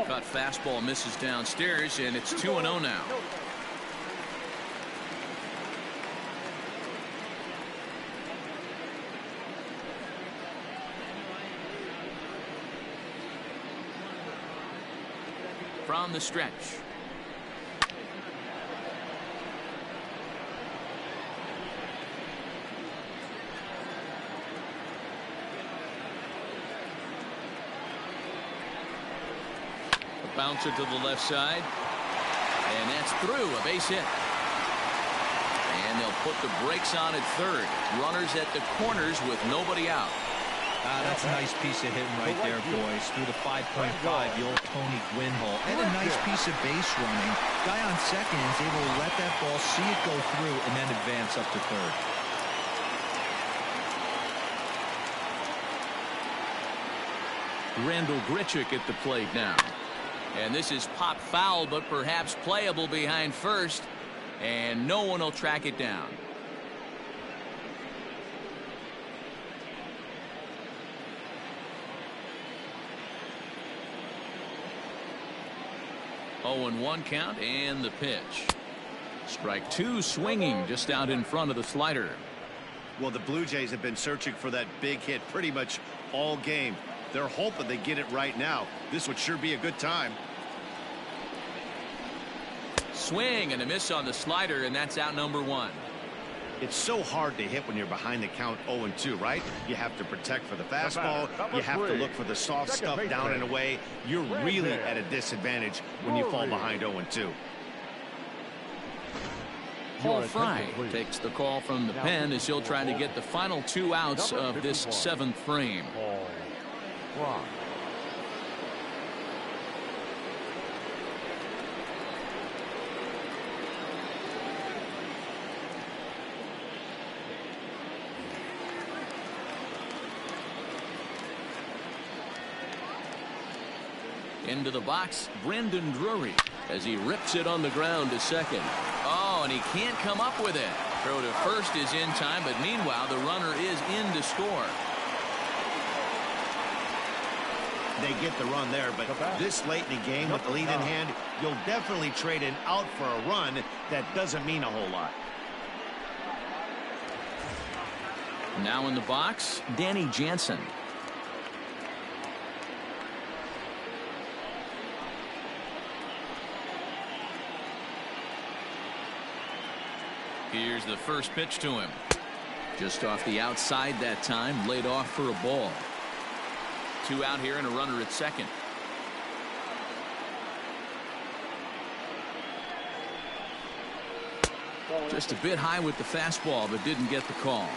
Cut fastball misses downstairs, and it's 2-0 now. From the stretch. A bouncer to the left side. And that's through. A base hit. And they'll put the brakes on at third. Runners at the corners with nobody out. That's a nice piece of hitting right there, boys. Through the 5.5, the old Tony Gwynn hole. And a nice piece of base running. Guy on second is able to let that ball, see it go through, and then advance up to third. Randall Grichuk at the plate now. And this is pop foul, but perhaps playable behind first. And no one will track it down. Oh, and 1 count, and the pitch. Strike two, swinging just out in front of the slider. Well, the Blue Jays have been searching for that big hit pretty much all game. They're hoping they get it right now. This would sure be a good time. Swing and a miss on the slider, and that's out number one. It's so hard to hit when you're behind the count 0-2, right? You have to protect for the fastball. You have to look for the soft stuff down and away. You're really at a disadvantage when you fall behind 0-2. Paul Fry takes the call from the pen as he'll try to get the final 2 outs of this 7th frame. Into the box, Brendan Drury, as he rips it on the ground to second. Oh, and he can't come up with it. Throw to first is in time, but meanwhile the runner is in to score. They get the run there, but this late in the game with the lead in hand, you'll definitely trade an out for a run. That doesn't mean a whole lot. Now in the box, Danny Jansen. Here's the first pitch to him. Just off the outside that time, laid off for a ball. 2 out here and a runner at second. Just a bit high with the fastball, but didn't get the call.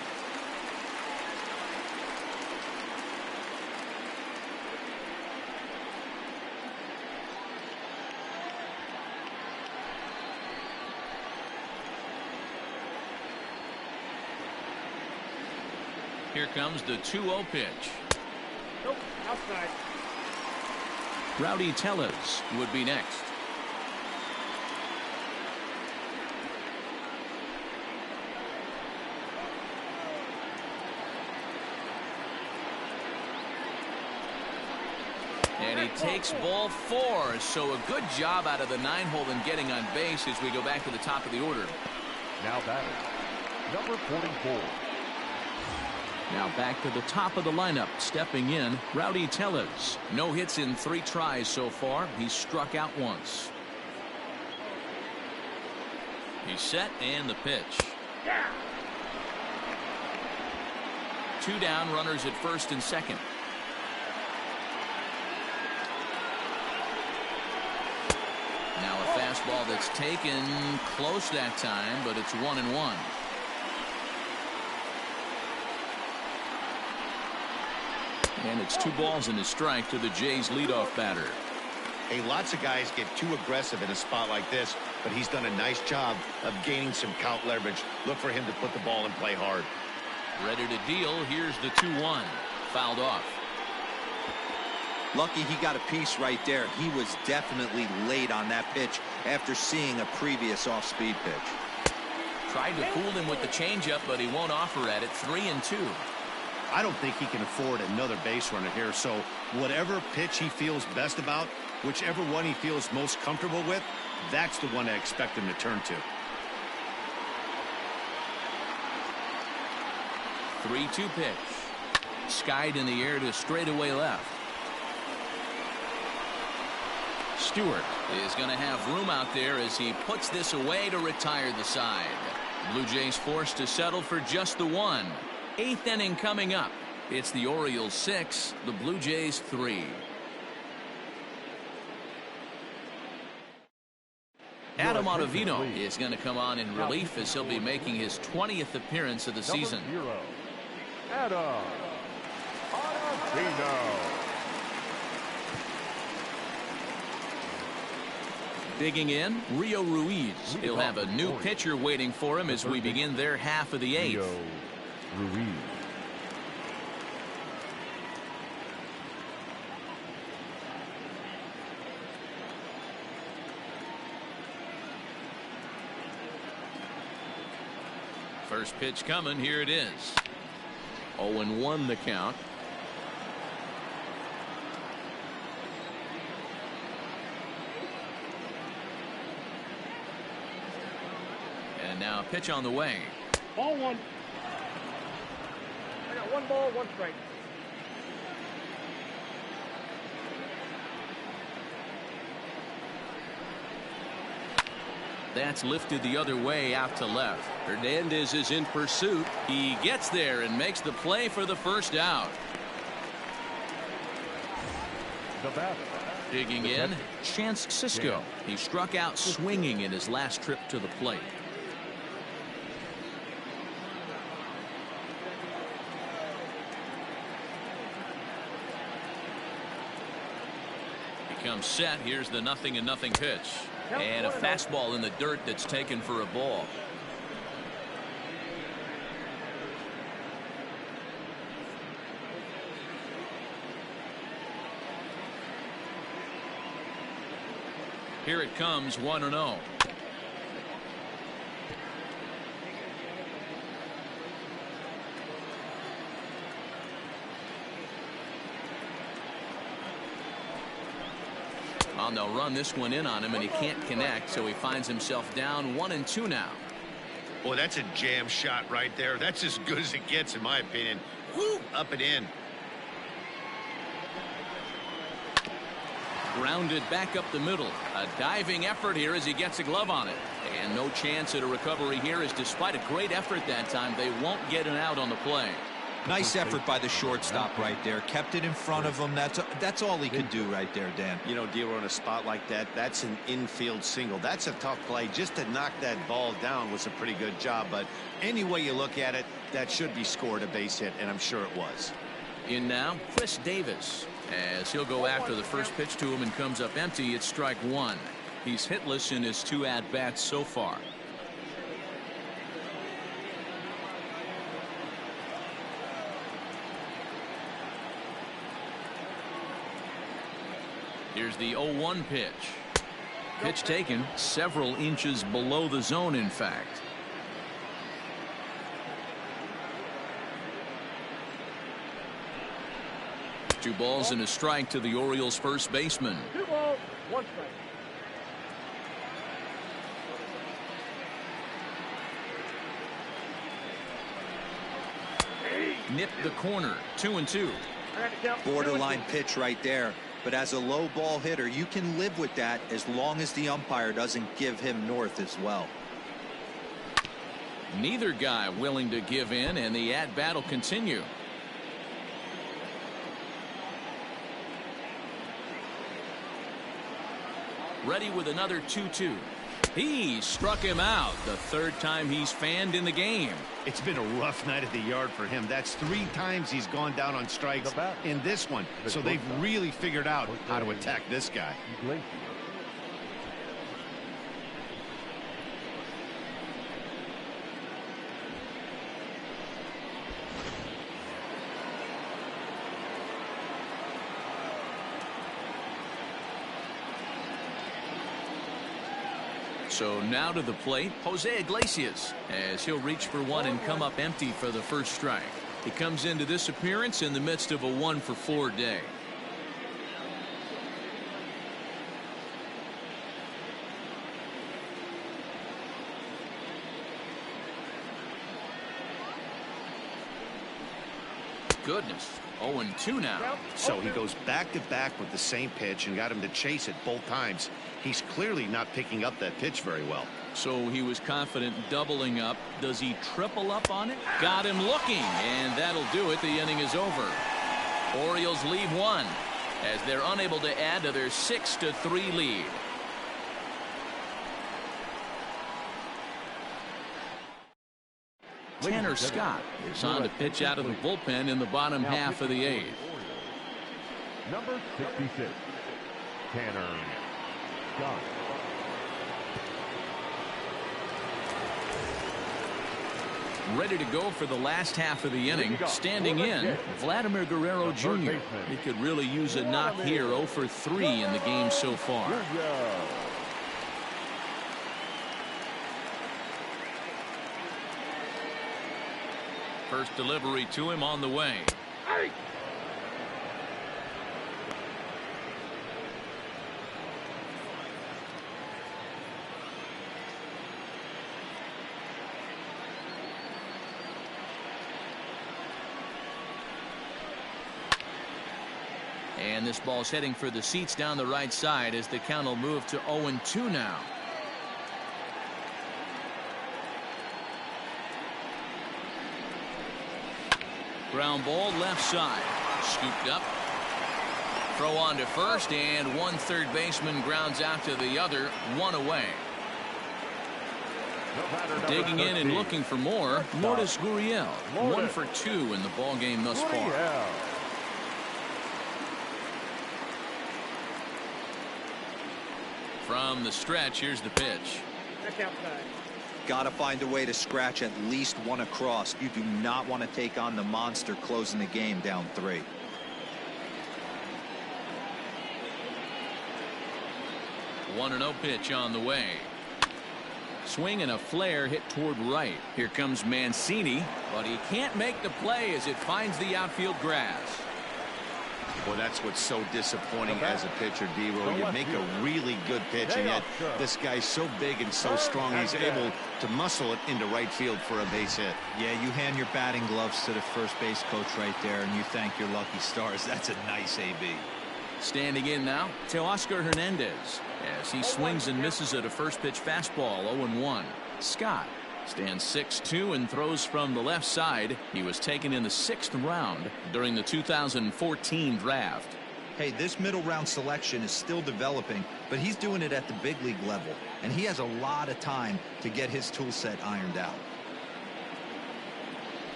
Here comes the 2-0 pitch. Nope, outside. Rowdy Tellez would be next. And he takes ball 4. So a good job out of the 9-hole in getting on base as we go back to the top of the order. Now batting, number 44. Now back to the top of the lineup. Stepping in, Rowdy Tellez. No hits in 3 tries so far. He's struck out once. He's set and the pitch. 2 down, runners at first and second. Now a fastball that's taken close that time, but it's 1-1. And it's 2 balls and a strike to the Jays leadoff batter. Hey, lots of guys get too aggressive in a spot like this, but he's done a nice job of gaining some count leverage. Look for him to put the ball in play hard. Ready to deal. Here's the 2-1. Fouled off. Lucky he got a piece right there. He was definitely late on that pitch after seeing a previous off-speed pitch. Tried to fool him with the changeup, but he won't offer at it. 3-2. I don't think he can afford another base runner here, so whatever pitch he feels best about, whichever one he feels most comfortable with, that's the one I expect him to turn to. 3-2 pitch. Skied in the air to straightaway left. Stewart is going to have room out there as he puts this away to retire the side. Blue Jays forced to settle for just the 1. 8th inning coming up. It's the Orioles 6, the Blue Jays 3. Adam Ottavino is going to come on in relief as he'll be making his 20th appearance of the season. Adam Ottavino. Digging in, Rio Ruiz. He'll have a new pitcher waiting for him as we begin their half of the 8th. Ruiz. First pitch coming. Here it is. 0-1 the count. And now a pitch on the way. Ball 1. I got 1 ball, 1 strike. That's lifted the other way out to left. Hernandez is in pursuit. He gets there and makes the play for the first out. The batter. Digging in, Chance Sisco. He struck out swinging in his last trip to the plate. He comes set. Here's the 0-0 pitch. And a fastball in the dirt that's taken for a ball. Here it comes, 1-0. Well, they'll run this one in on him, and he can't connect, so he finds himself down 1-2 now. Boy, that's a jam shot right there. That's as good as it gets, in my opinion. Woo, up and in. Grounded back up the middle. A diving effort here as he gets a glove on it. And no chance at a recovery here, as despite a great effort that time, they won't get an out on the play. Nice effort by the shortstop right there. Kept it in front of him. That's all he could do right there, Dan. You know, Dealer, on a spot like that, that's an infield single. That's a tough play. Just to knock that ball down was a pretty good job. But any way you look at it, that should be scored a base hit, and I'm sure it was. In now, Chris Davis, as he'll go after the first pitch to him and comes up empty. It's strike one. He's hitless in his 2 at-bats so far. Here's the 0-1 pitch. Pitch taken several inches below the zone, in fact. Two balls and a strike to the Orioles first baseman. 2 balls, 1 strike. Nipped the corner. 2-2. Borderline pitch right there. But as a low ball hitter, you can live with that as long as the umpire doesn't give him north as well. Neither guy willing to give in, and the at-bat will continue. Ready with another 2-2. He struck him out, the 3rd time he's fanned in the game. It's been a rough night at the yard for him. That's 3 times he's gone down on strikes in this one. So they've really figured out how to attack this guy. So now to the plate, Jose Iglesias, as he'll reach for one and come up empty for the first strike. He comes into this appearance in the midst of a 1-for-4 day. Goodness. 0-2 now. So he goes back to back with the same pitch and got him to chase it both times. He's clearly not picking up that pitch very well. So he was confident doubling up. Does he triple up on it? Got him looking, and that'll do it. The inning is over. Orioles leave one as they're unable to add to their 6-3 lead. Tanner Scott is on to pitch out of the bullpen in the bottom half of the 8th. Number 66, Tanner Scott. Ready to go for the last half of the inning. Standing in, Vladimir Guerrero Jr. He could really use a knock here. 0-for-3 in the game so far. First delivery to him on the way. And this ball's heading for the seats down the right side as the count will move to 0-2 now. Ground ball left side. Scooped up. Throw on to first, and one third baseman grounds out to the other. One away. Digging in and looking for more. Lourdes Gurriel. 1-for-2 in the ball game thus far. From the stretch, here's the pitch. Got to find a way to scratch at least one across. You do not want to take on the monster closing the game down 3. One 1-0 pitch on the way. Swing and a flare hit toward right. Here comes Mancini, but he can't make the play as it finds the outfield grass. Well, that's what's so disappointing as a pitcher, D-Roll. You make a really good pitch, and yet this guy's so big and so strong, he's able to muscle it into right field for a base hit. Yeah, you hand your batting gloves to the first base coach right there, and you thank your lucky stars. That's a nice AB. Standing in now, Teoscar Hernandez, as he swings and misses at a first pitch fastball, 0-1. Scott stands 6'2" and throws from the left side. He was taken in the 6th round during the 2014 draft. Hey, this middle round selection is still developing, but he's doing it at the big league level, and he has a lot of time to get his tool set ironed out.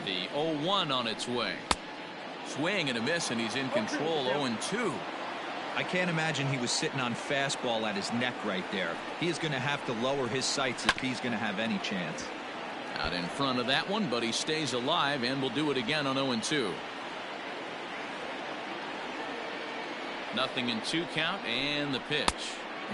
The 0-1 on its way. Swing and a miss, and he's in control. 0-2. I can't imagine he was sitting on fastball at his neck right there. He is going to have to lower his sights if he's going to have any chance. Out in front of that one, but he stays alive and will do it again on 0-2. Nothing in 2 count, and the pitch.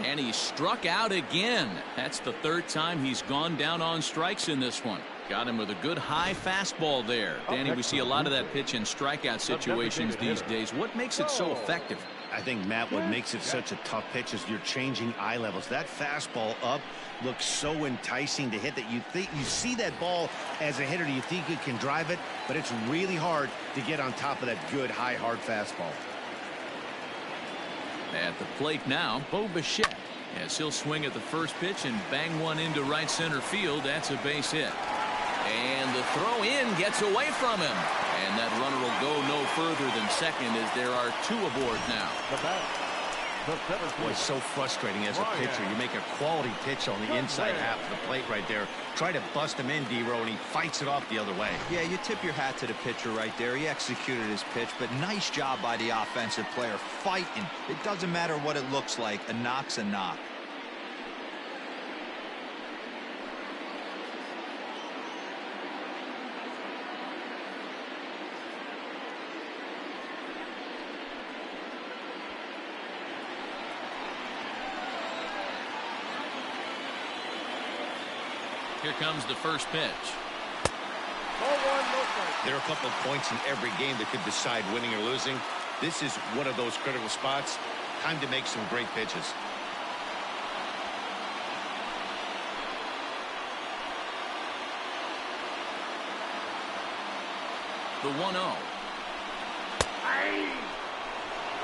And he struck out again. That's the 3rd time he's gone down on strikes in this one. Got him with a good high fastball there. Danny, we see a lot of that pitch in strikeout situations these days. What makes it so effective? I think, Matt, what makes it such a tough pitch is you're changing eye levels. That fastball up looks so enticing to hit that you see that ball as a hitter, you think you can drive it, but it's really hard to get on top of that good high hard fastball. At the plate now, Bo Bichette, as he'll swing at the first pitch and bang one into right center field. That's a base hit. And the throw in gets away from him. And that runner will go no further than second as there are 2 aboard now. Boy, it's so frustrating as a pitcher. You make a quality pitch on the inside half of the plate right there. Try to bust him in, D-Row, and he fights it off the other way. Yeah, you tip your hat to the pitcher right there. He executed his pitch, but nice job by the offensive player fighting. It doesn't matter what it looks like. A knock's a knock. Here comes the first pitch. There are a couple of points in every game that could decide winning or losing. This is one of those critical spots. Time to make some great pitches. The 1-0.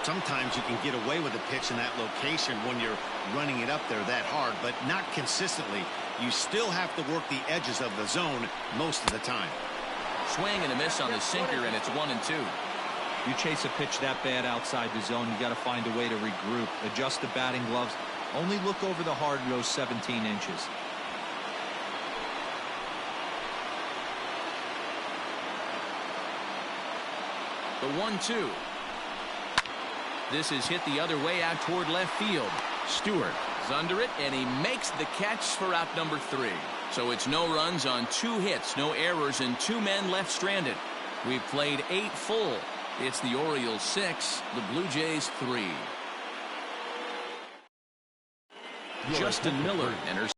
Sometimes you can get away with a pitch in that location when you're running it up there that hard, but not consistently. You still have to work the edges of the zone most of the time. Swing and a miss on the sinker, and it's 1-2. You chase a pitch that bad outside the zone, you got to find a way to regroup, adjust the batting gloves, only look over the hard nose 17 inches. The 1-2. This is hit the other way out toward left field. Stewart is under it, and he makes the catch for out number 3. So it's no runs on 2 hits, no errors, and 2 men left stranded. We've played 8 full. It's the Orioles 6, the Blue Jays 3. Justin Miller enters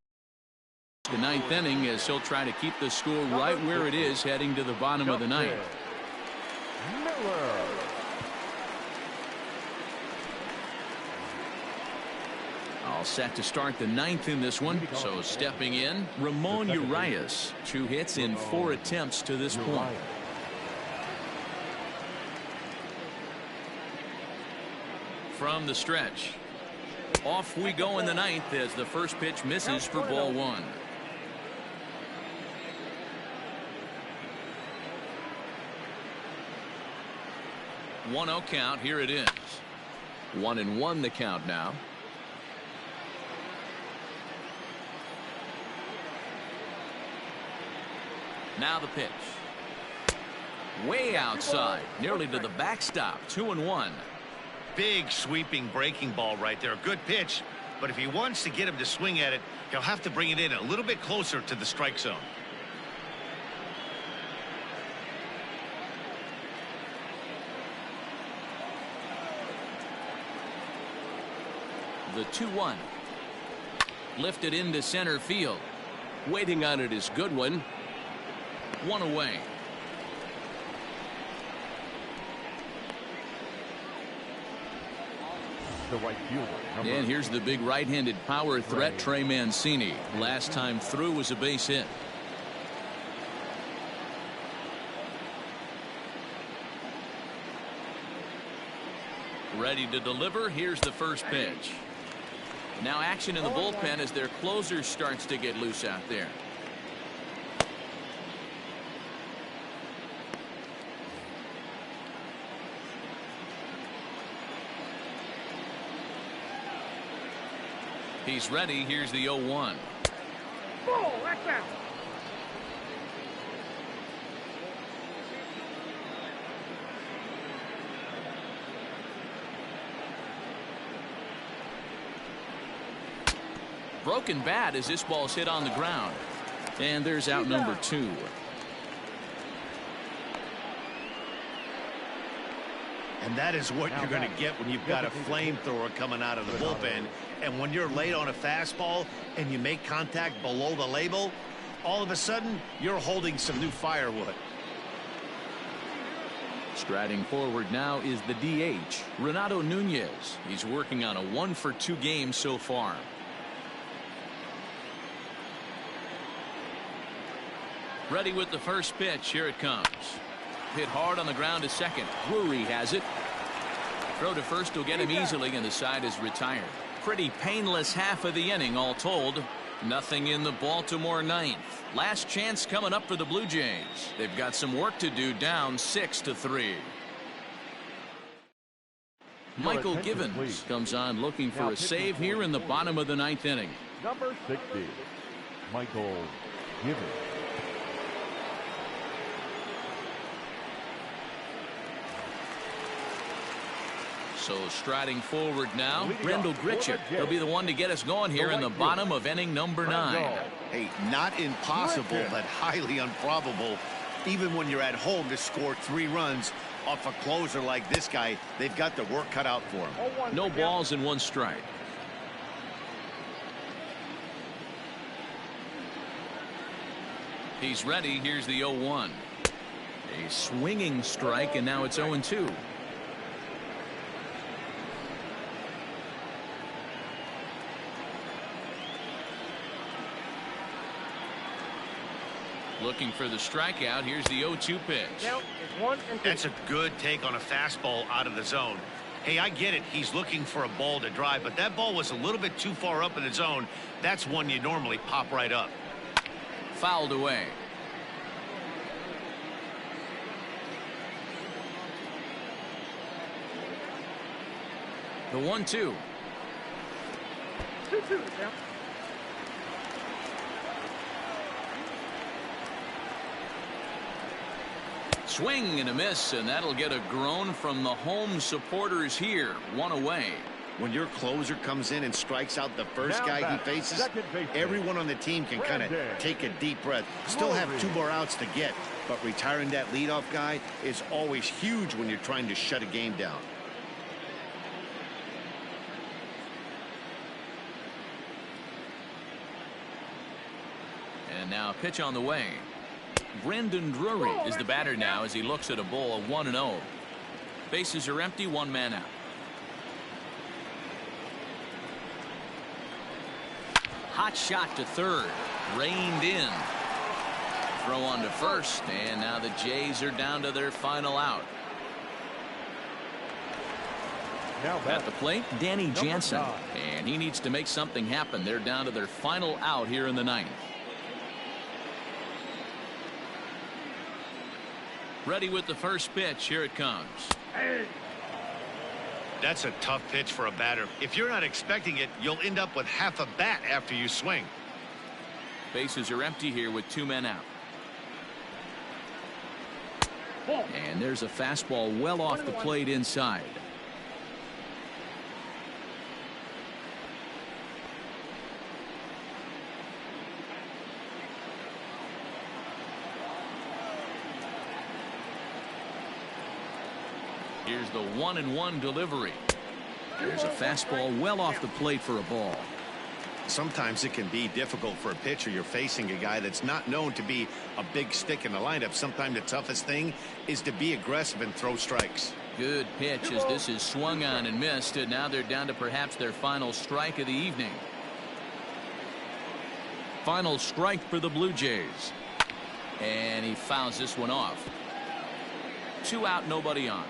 the 9th inning as he'll try to keep the score right where it is heading to the bottom of the 9th. Miller. All set to start the 9th in this one. So stepping in, Ramon Urias. 2 hits in 4 attempts to this point. From the stretch. Off we go in the 9th as the first pitch misses for ball 1. One-0 count. Here it is. 1-1 the count now. Now the pitch. Way outside, nearly to the backstop. 2-1. Big sweeping breaking ball right there. Good pitch, but if he wants to get him to swing at it, he'll have to bring it in a little bit closer to the strike zone. The 2-1. Lifted into center field. Waiting on it is Goodwin. 1 away. the right fielder. And here's the big right-handed power threat, Trey Mancini. Last time through was a base hit. Ready to deliver. Here's the first pitch. Now action in the bullpen as their closer starts to get loose out there. He's ready. Here's the 0-1. Ball, that's out. Broken bat as this ball's hit on the ground. And there's out number 2. And that is what you're going to get when you've got a flamethrower coming out of the bullpen. And when you're late on a fastball and you make contact below the label, all of a sudden you're holding some new firewood. Striding forward now is the DH, Renato Nunez. He's working on a 1-for-2 game so far. Ready with the first pitch. Here it comes. Hit hard on the ground to second. Drury has it. Throw to first will get him easily, and the side is retired. Pretty painless half of the inning all told. Nothing in the Baltimore ninth. Last chance coming up for the Blue Jays. They've got some work to do, down 6-3. Michael Givens comes on looking for a save here in the bottom of the ninth inning. Number 60, Michael Givens. So striding forward now, Brendel Gritchick. He'll be the one to get us going here in the bottom of inning number 9. Hey, not impossible, but highly improbable. Even when you're at home to score 3 runs off a closer like this guy, they've got the work cut out for him. No balls and 1 strike. He's ready. Here's the 0-1. A swinging strike, and now it's 0-2. Looking for the strikeout. Here's the 0-2 pitch. Now it's 1 and 2. That's a good take on a fastball out of the zone. Hey, I get it. He's looking for a ball to drive, but that ball was a little bit too far up in the zone. That's one you normally pop right up. Fouled away. The 1-2. 2-2 now. Swing and a miss, and that'll get a groan from the home supporters here. 1 away. When your closer comes in and strikes out the first guy he faces, everyone on the team can kind of take a deep breath. Still have 2 more outs to get, but retiring that leadoff guy is always huge when you're trying to shut a game down. And now a pitch on the way. Brandon Drury is the batter now as he looks at a ball of 1-0. Bases are empty, 1 man out. Hot shot to third. Reined in. Throw on to first, and now the Jays are down to their final out. At the plate, Danny Jansen, and he needs to make something happen. They're down to their final out here in the 9th. Ready with the first pitch. Here it comes. That's a tough pitch for a batter. If you're not expecting it, you'll end up with half a bat after you swing. Bases are empty here with 2 men out. And there's a fastball well off the plate inside. Here's the 1-1 delivery. There's a fastball well off the plate for a ball. Sometimes it can be difficult for a pitcher. You're facing a guy that's not known to be a big stick in the lineup. Sometimes the toughest thing is to be aggressive and throw strikes. Good pitch as this is swung on and missed, and now they're down to perhaps their final strike of the evening. Final strike for the Blue Jays. And he fouls this one off. 2 out, nobody on.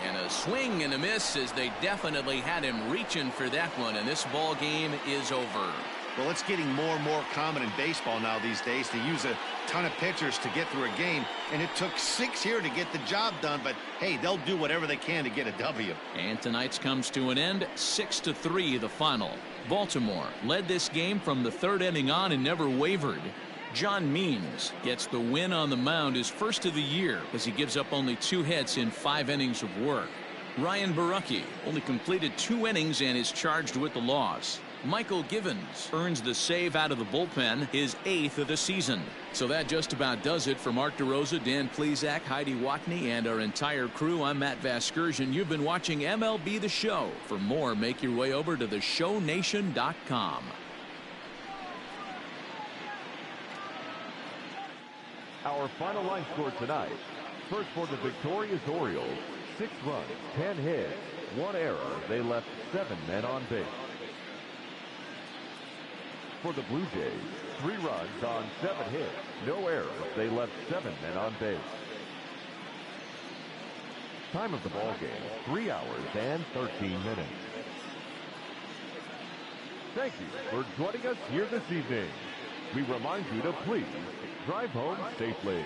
And a swing and a miss as they definitely had him reaching for that one, and this ball game is over. Well, it's getting more and more common in baseball now these days to use a ton of pitchers to get through a game, and it took 6 here to get the job done, but hey, they'll do whatever they can to get a W. And tonight's comes to an end, 6-3 the final. Baltimore led this game from the 3rd inning on and never wavered. John Means gets the win on the mound, his first of the year, as he gives up only 2 hits in 5 innings of work. Ryan Borucki only completed 2 innings and is charged with the loss. Michael Givens earns the save out of the bullpen, his 8th of the season. So that just about does it for Mark DeRosa, Dan Plesac, Heidi Watney, and our entire crew. I'm Matt Vasgersian. You've been watching MLB The Show. For more, make your way over to theshownation.com. Our final line score tonight. First for the victorious Orioles, 6 runs, 10 hits, 1 error. They left 7 men on base. For the Blue Jays, 3 runs on 7 hits, no errors. They left 7 men on base. Time of the ball game, 3 hours and 13 minutes. Thank you for joining us here this evening. We remind you to please drive home safely.